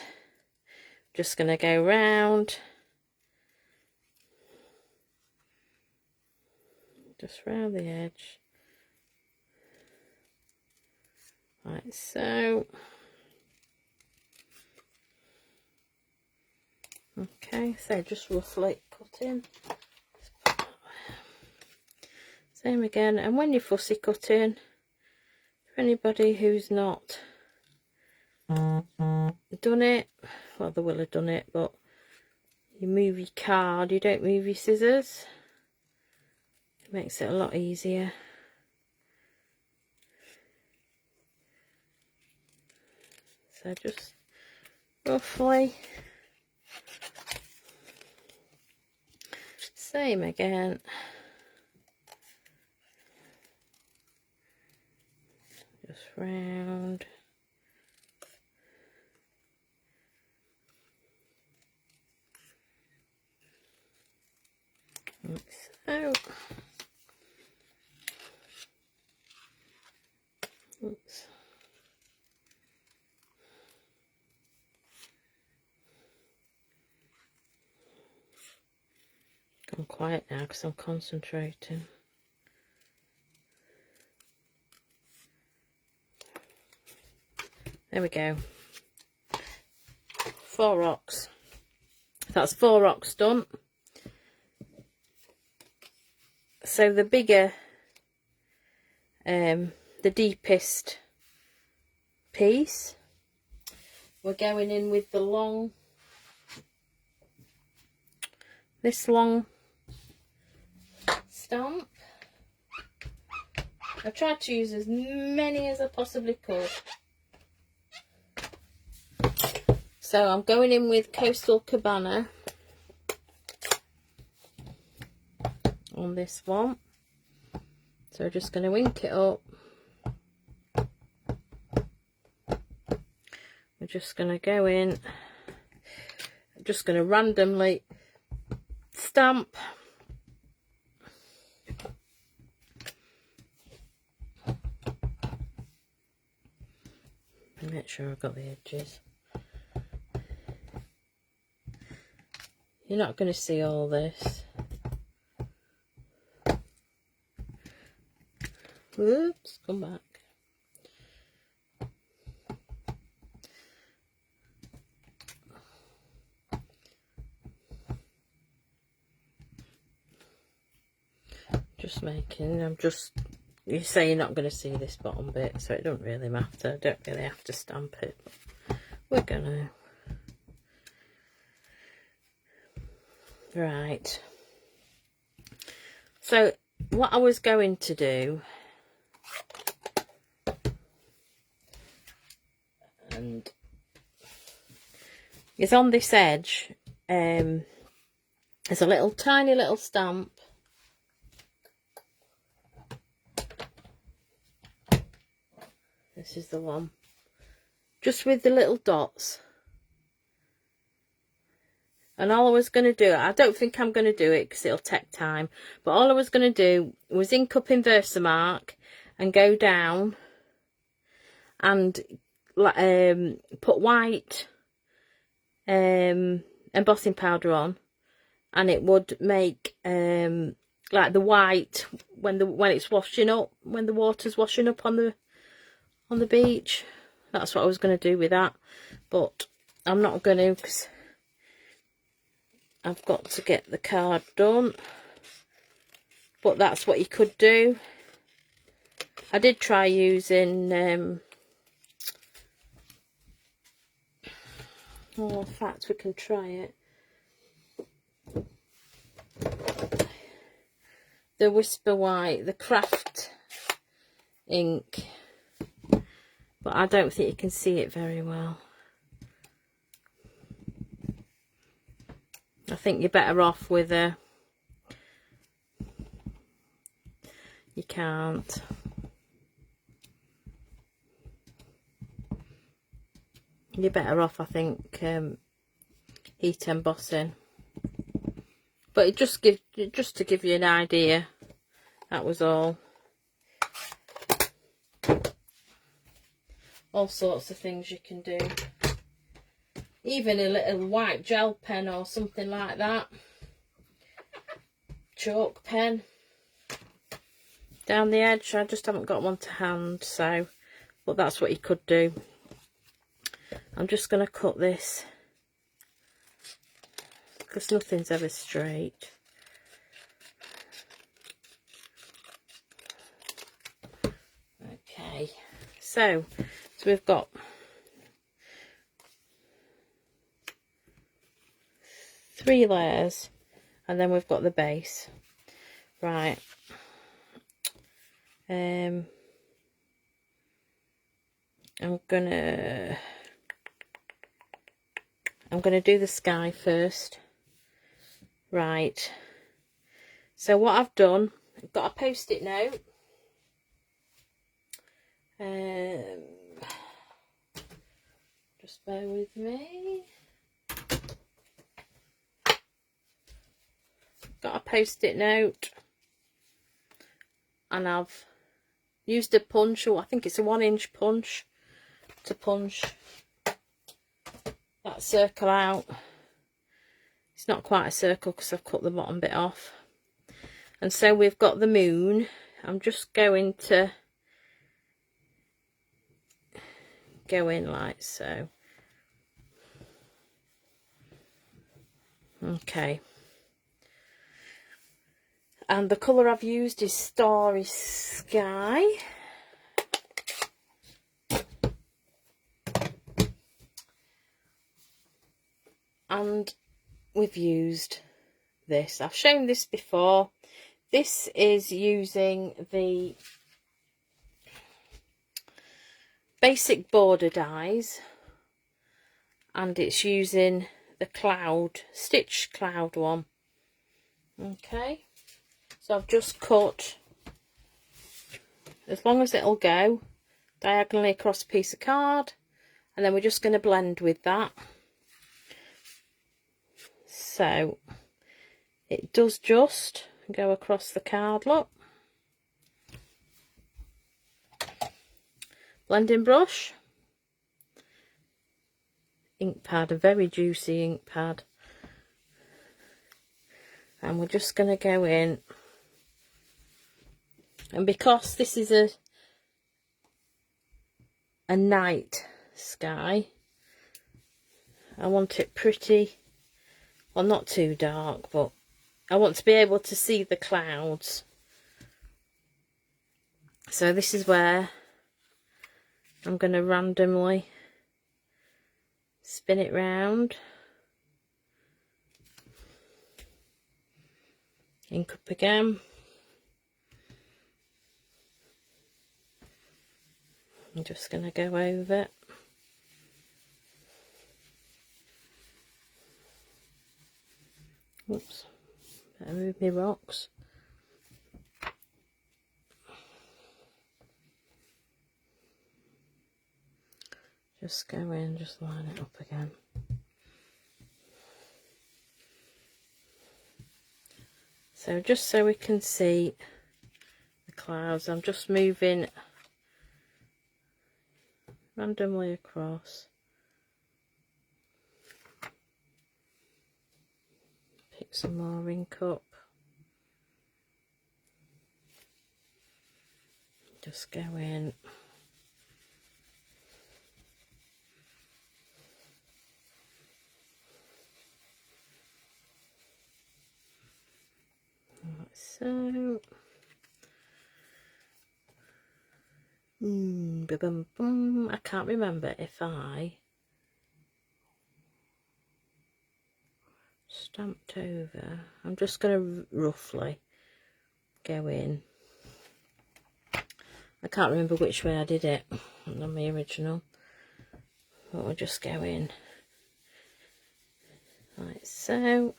going to go round. Just round the edge. Like so. Okay, so just roughly cutting. Same again, and when you're fussy cutting, for anybody who's not done it, well, they will have done it, but you move your card, you don't move your scissors. It makes it a lot easier. So just roughly. Same again. Just round. Like so. Oops. I'm quiet now because I'm concentrating. There we go. 4 rocks. That's 4 rocks done. So the bigger, the deepest piece, we're going in with the long, this long stamp. I tried to use as many as I possibly could. So I'm going in with Coastal Cobana on this one. So we're just going to ink it up. We're just going to go in. I'm just going to randomly stamp. Make sure I've got the edges. You're not going to see all this. Whoops, come back. Just making, you say you're not going to see this bottom bit, so it don't really matter. I don't really have to stamp it. We're gonna. Right. So what I was going to do, and is on this edge, there's a tiny little stamp. This is the one, just with the little dots. And all I was going to do, I don't think I'm going to do it because it'll take time, but all I was going to do was ink up in Versamark and go down and put white embossing powder on, and it would make like the white when it's washing up, when the water's washing up on the beach. That's what I was going to do with that, but I'm not going to because I've got to get the card done. But that's what you could do. I did try using oh, in fact we can try it, the Whisper White, the craft ink, but I don't think you can see it very well. I think you're better off with a, you can't. You're better off, I think, heat embossing. But it just to give you an idea. That was all. All sorts of things you can do. Even a little white gel pen or something like that. Chalk pen. Down the edge. I just haven't got one to hand, so, but that's what you could do. I'm just going to cut this because nothing's ever straight. Okay, so we've got three layers, and then we've got the base. Right. I'm gonna do the sky first. Right. So what I've done, I've got a post-it note. bear with me. Got a post-it note, and I've used a punch, or I think it's a 1-inch punch, to punch that circle out. It's not quite a circle because I've cut the bottom bit off. And so we've got the moon. I'm just going to go in like so. Okay. And the colour I've used is Starry Sky. And we've used this. I've shown this before. This is using the basic border dies, and it's using the cloud, stitch cloud one. Okay, so I've just cut as long as it'll go diagonally across a piece of card, and then we're just going to blend with that. So it does just go across the card, look. Blending brush, ink pad, a very juicy ink pad, and we're just going to go in, and because this is a night sky, I want it pretty, well, not too dark, but I want to be able to see the clouds. So this is where I'm going to randomly spin it round, ink up again, I'm just going to go over it. Oops, better move my rocks. Just go in, just line it up again. So just so we can see the clouds, I'm just moving randomly across. Pick some more ink up. Just go in. Like so. I can't remember if I stamped over. I'm just going to roughly go in. I can't remember which way I did it on my original, but we'll just go in like so.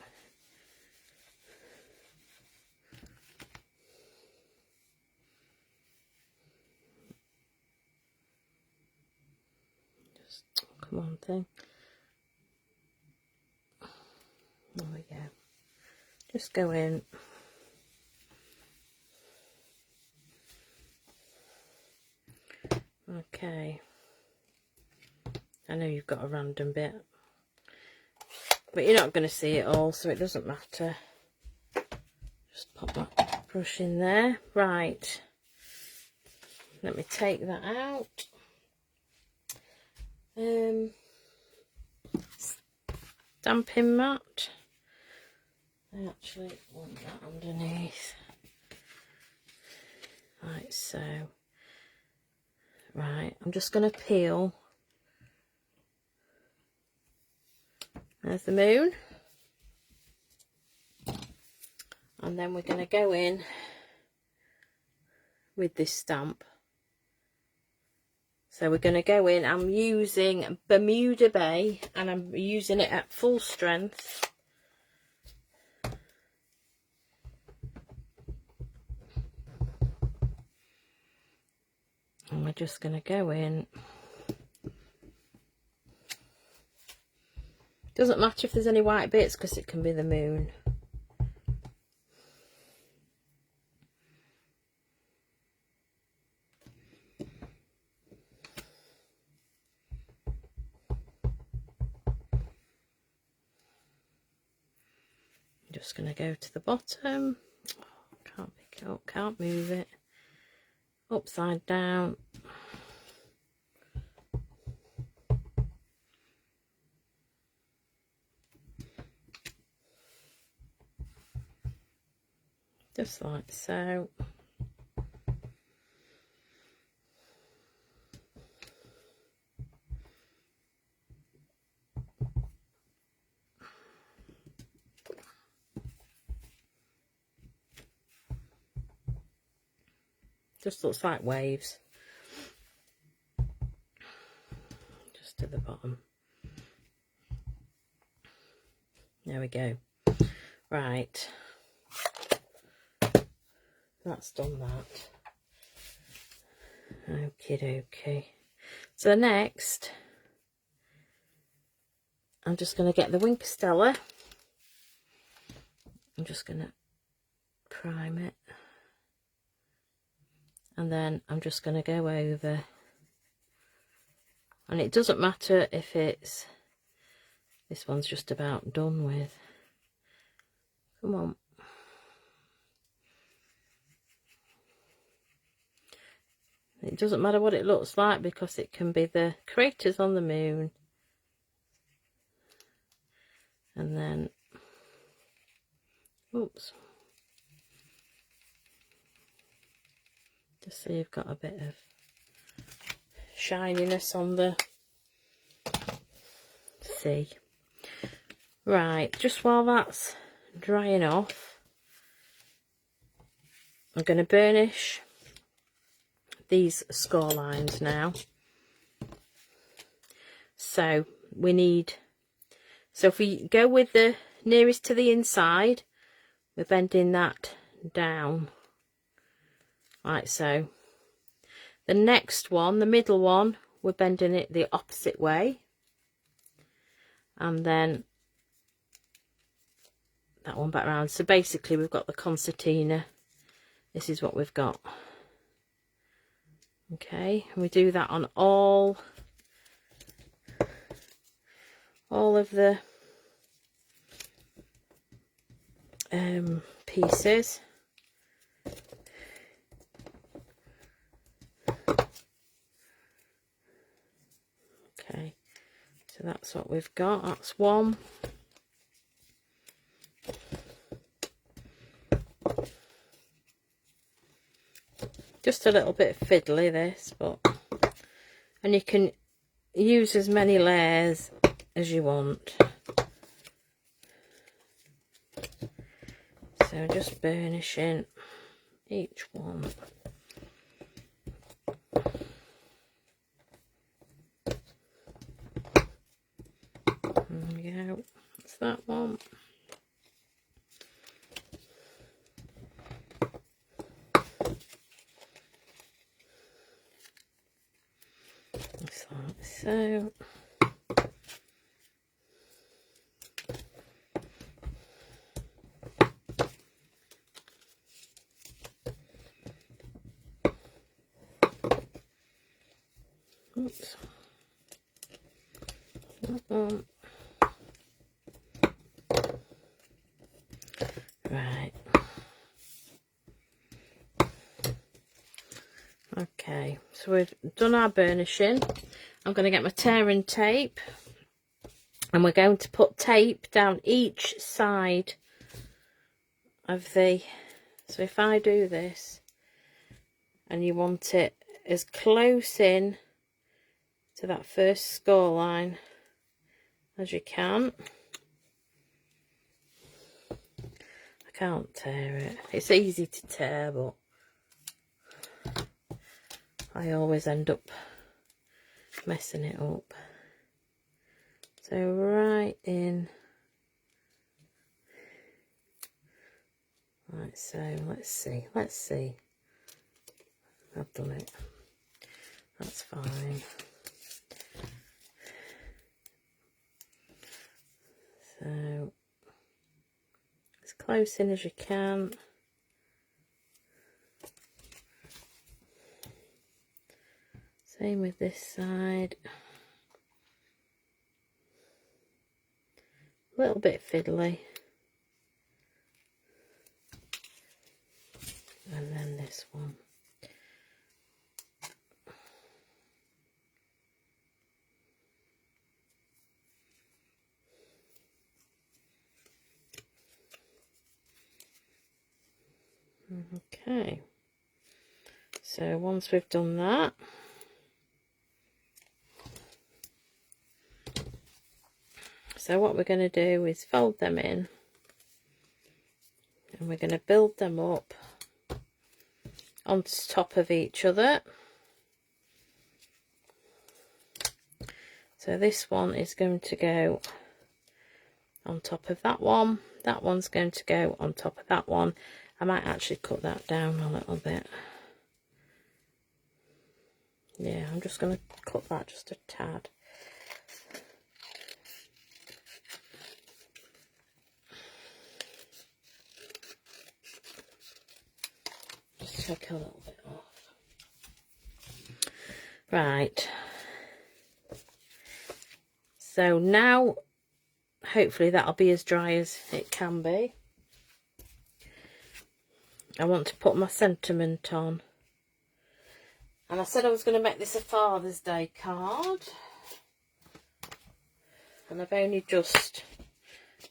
Just come on thing. There we go. Just go in. Okay. I know you've got a random bit, but you're not going to see it all, so it doesn't matter. Just pop that brush in there. Right. Let me take that out. Stamping mat. I actually want that underneath. Like so. Right, I'm just going to peel. There's the moon. And then we're going to go in with this stamp. So we're going to go in, I'm using Bermuda Bay, and I'm using it at full strength. And we're just going to go in. Doesn't matter if there's any white bits because it can be the moon. Just going to go to the bottom. Oh, can't pick it up, can't move it. Upside down. Just like so. Just looks like waves. Just to the bottom. There we go. Right. That's done that. Okie dokie. So next, I'm just going to get the Wink Stella. I'm just going to prime it. And then I'm just going to go over. And it doesn't matter if it's, this one's just about done with. Come on. It doesn't matter what it looks like because it can be the craters on the moon. And then, oops. Just so you've got a bit of shininess on the sea. Right, just while that's drying off, I'm going to burnish these score lines now. So we need, so if we go with the nearest to the inside, we're bending that down like so. The next one, the middle one, we're bending it the opposite way, and then that one back round. So basically we've got the concertina. This is what we've got. Okay, and we do that on all of the pieces. Okay, so that's what we've got. That's one. Just a little bit fiddly this, but, and you can use as many layers as you want. So just burnishing each one. There we go. That's that one. Just like so. Oops. That one. Right. Okay, so we've done our burnishing. I'm going to get my tearing tape, and we're going to put tape down each side of the, so if I do this and you want it as close in to that first score line as you can. I can't tear it. It's easy to tear, but I always end up messing it up. So right in, right, so let's see, I've done it, that's fine. close in as you can. Same with this side. A little bit fiddly. And then this one. Okay, so once we've done that, so what we're going to do is fold them in, and we're going to build them up on top of each other. So this one is going to go on top of that one. That one's going to go on top of that one. I might actually cut that down a little bit. Yeah, I'm just going to cut that just a tad. Just take a little bit off. Right. So now, hopefully that'll be as dry as it can be. I want to put my sentiment on. And I said I was going to make this a Father's Day card. And I've only just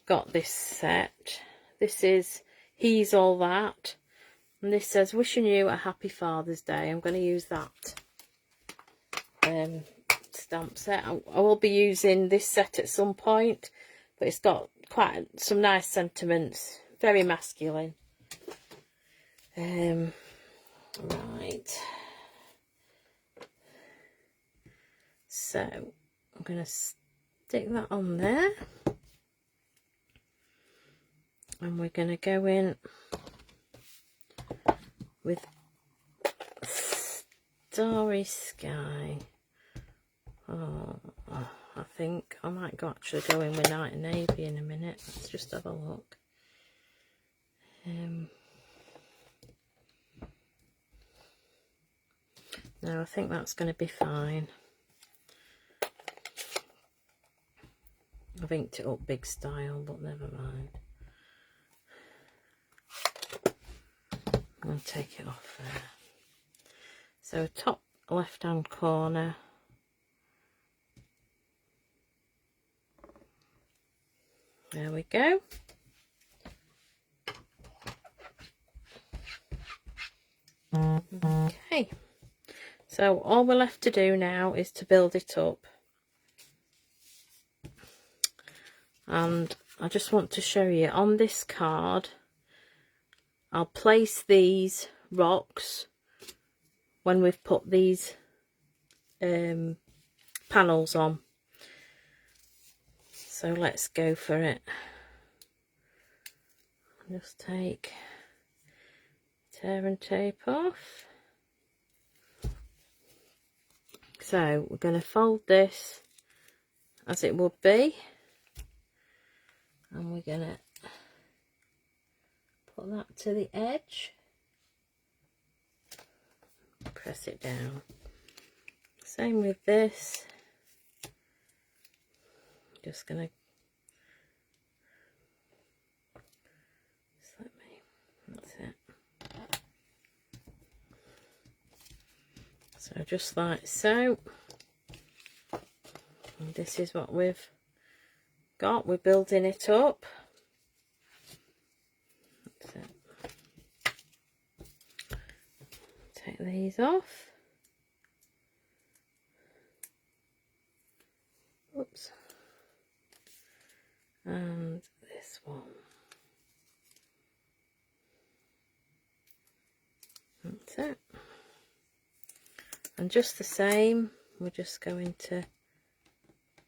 got this set. This is He's All That. And this says, wishing you a happy Father's Day. I'm going to use that stamp set. I will be using this set at some point. But it's got quite some nice sentiments. Very masculine. Right. So I'm going to stick that on there. And we're going to go in with Starry Sky. Oh, I think I might actually go in with Night and Navy in a minute. Let's just have a look. No, I think that's going to be fine. I've inked it up big style, but never mind. I'm going to take it off there. So top left hand corner. There we go. Okay. So all we're left to do now is to build it up. And I just want to show you on this card, I'll place these rocks when we've put these panels on. So let's go for it. Just take tear and tape off. So we're going to fold this as it would be, and we're going to put that to the edge, press it down. Same with this. Just going to that's it. So just like so. And this is what we've got. We're building it up. That's it. Take these off. Oops. And this one. That's it. And just the same, we're just going to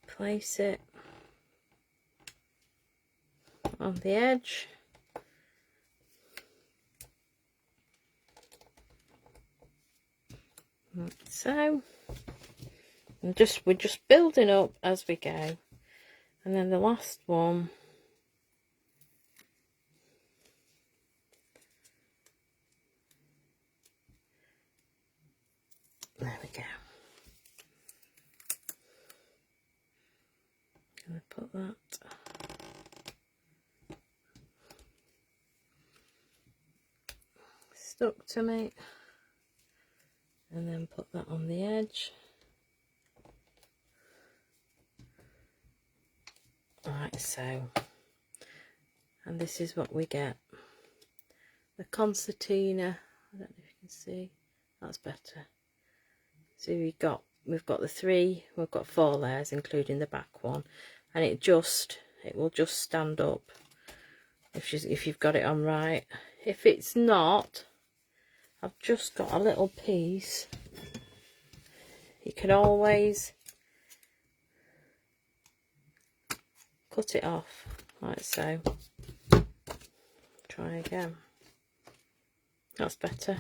place it on the edge. Like so. And we're just building up as we go. And then the last one, put that. Stuck to me. And then put that on the edge. Right, so, and this is what we get. The concertina, I don't know if you can see, that's better. So we've got we've got 4 layers including the back one, and it will just stand up if you've got it on right. If it's not, I've just got a little piece. You can always cut it off like so. Try again. That's better.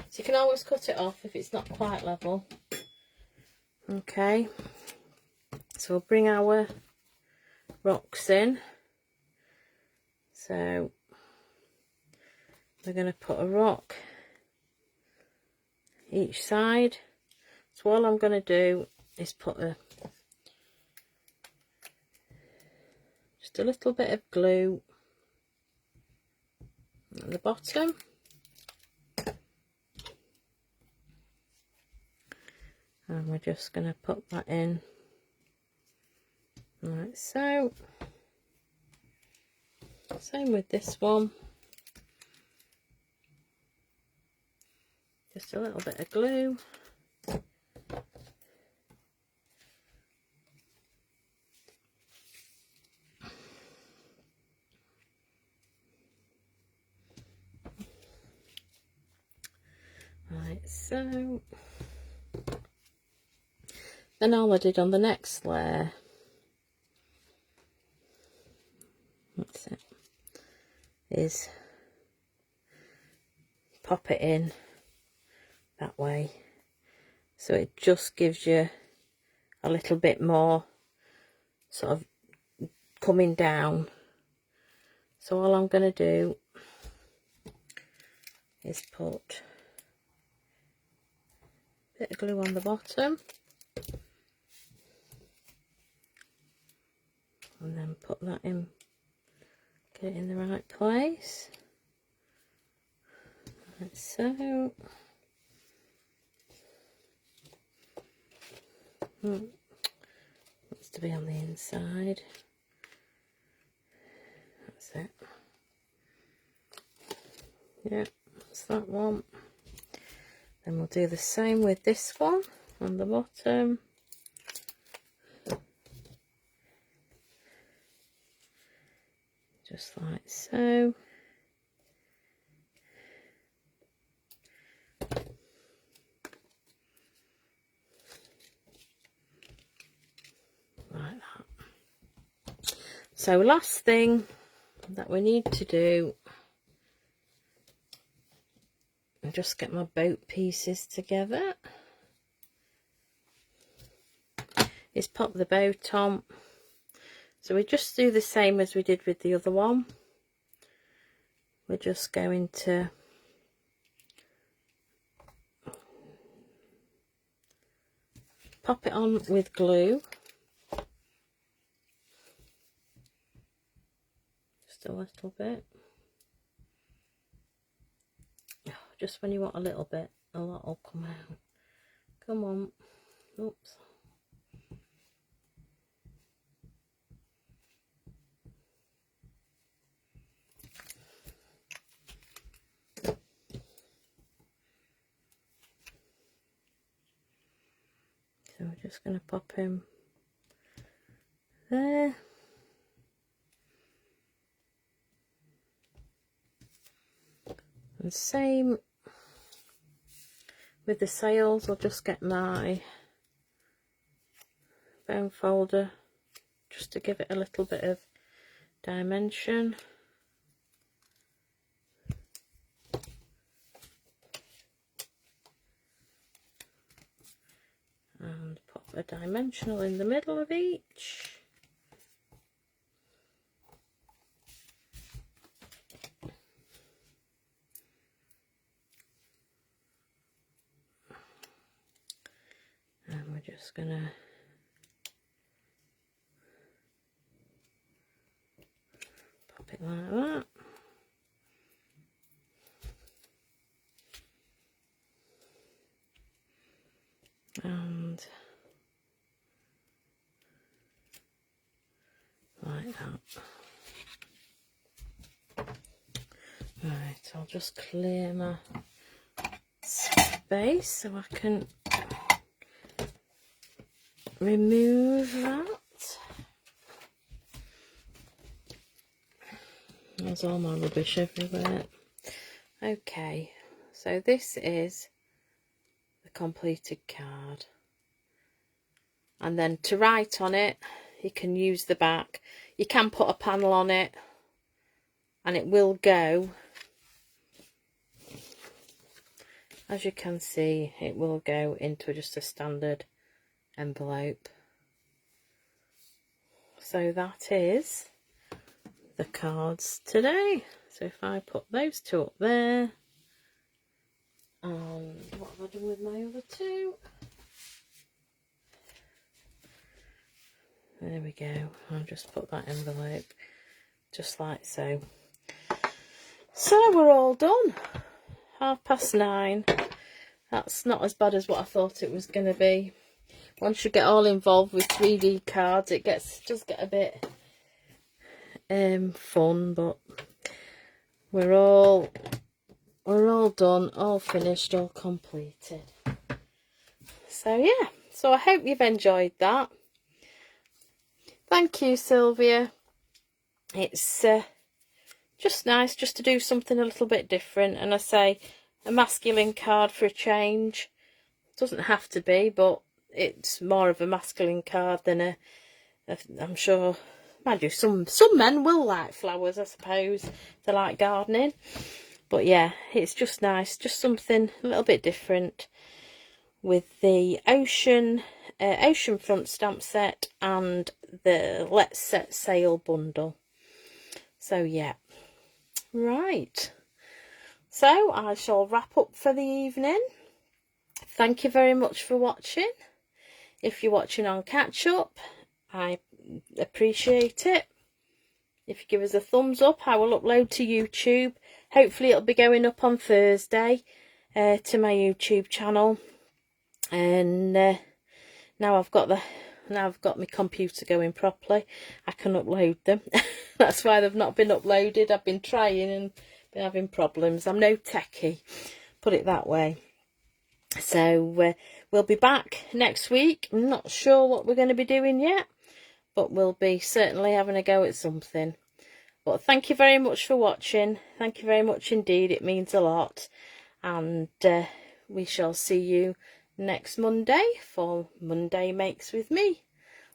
So you can always cut it off if it's not quite level. Okay, so we'll bring our rocks in. So we're going to put a rock each side. So all I'm going to do is put just a little bit of glue at the bottom. And we're just going to put that in like so. Same with this one. Just a little bit of glue. Right, so then all I did on the next layer, that's it, is pop it in that way, so it just gives you a little bit more sort of coming down. So all I'm going to do is put a bit of glue on the bottom and then put that in, get it in the right place like so. Wants to be on the inside. That's it. Yeah, that's that one. Then we'll do the same with this one on the bottom. Just like so. Like that. So last thing that we need to do, and just get my boat pieces together, is pop the boat on. So we just do the same as we did with the other one. We're just going to pop it on with glue. Just a little bit. Just when you want a little bit, a lot will come out. Come on. Oops. So we're just going to pop him there. And same with the sails. I'll just get my bone folder just to give it a little bit of dimension. And pop a dimensional in the middle of each. And we're just gonna it like that. And like that. Right, I'll just clear my space so I can remove that. There's all my rubbish everywhere. Okay, so this is the completed card. And then to write on it, you can use the back. You can put a panel on it and it will go. As you can see, it will go into just a standard envelope. So that is the cards today. So if I put those two up there, and what have I done with my other two? There we go. I'll just put that envelope just like so. So we're all done. 9:30. That's not as bad as what I thought it was going to be. Once you get all involved with 3D cards, it does get a bit fun, but we're all done, all finished, all completed. So yeah, so I hope you've enjoyed that. Thank you, Sylvia. It's just nice just to do something a little bit different, and I say a masculine card for a change. Doesn't have to be, but it's more of a masculine card than I'm sure, mind you, some men will like flowers, I suppose. They like gardening. But yeah, it's just nice, just something a little bit different with the Oceanfront Stamp Set and the Let's Set Sail bundle. So yeah, right. So I shall wrap up for the evening. Thank you very much for watching. If you're watching on catch up, I appreciate it. If you give us a thumbs up, I will upload to YouTube. Hopefully it'll be going up on Thursday to my YouTube channel. And now I've got my computer going properly, I can upload them. That's why they've not been uploaded. I've been trying and been having problems. I'm no techie, put it that way. So we'll be back next week. I'm not sure what we're going to be doing yet, but we'll be certainly having a go at something. But thank you very much for watching. Thank you very much indeed. It means a lot. And we shall see you next Monday for Monday Makes with me,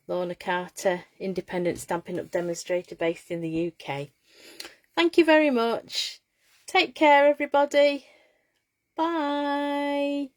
Lorna Carter, independent Stampin' Up demonstrator based in the UK. Thank you very much. Take care, everybody. Bye.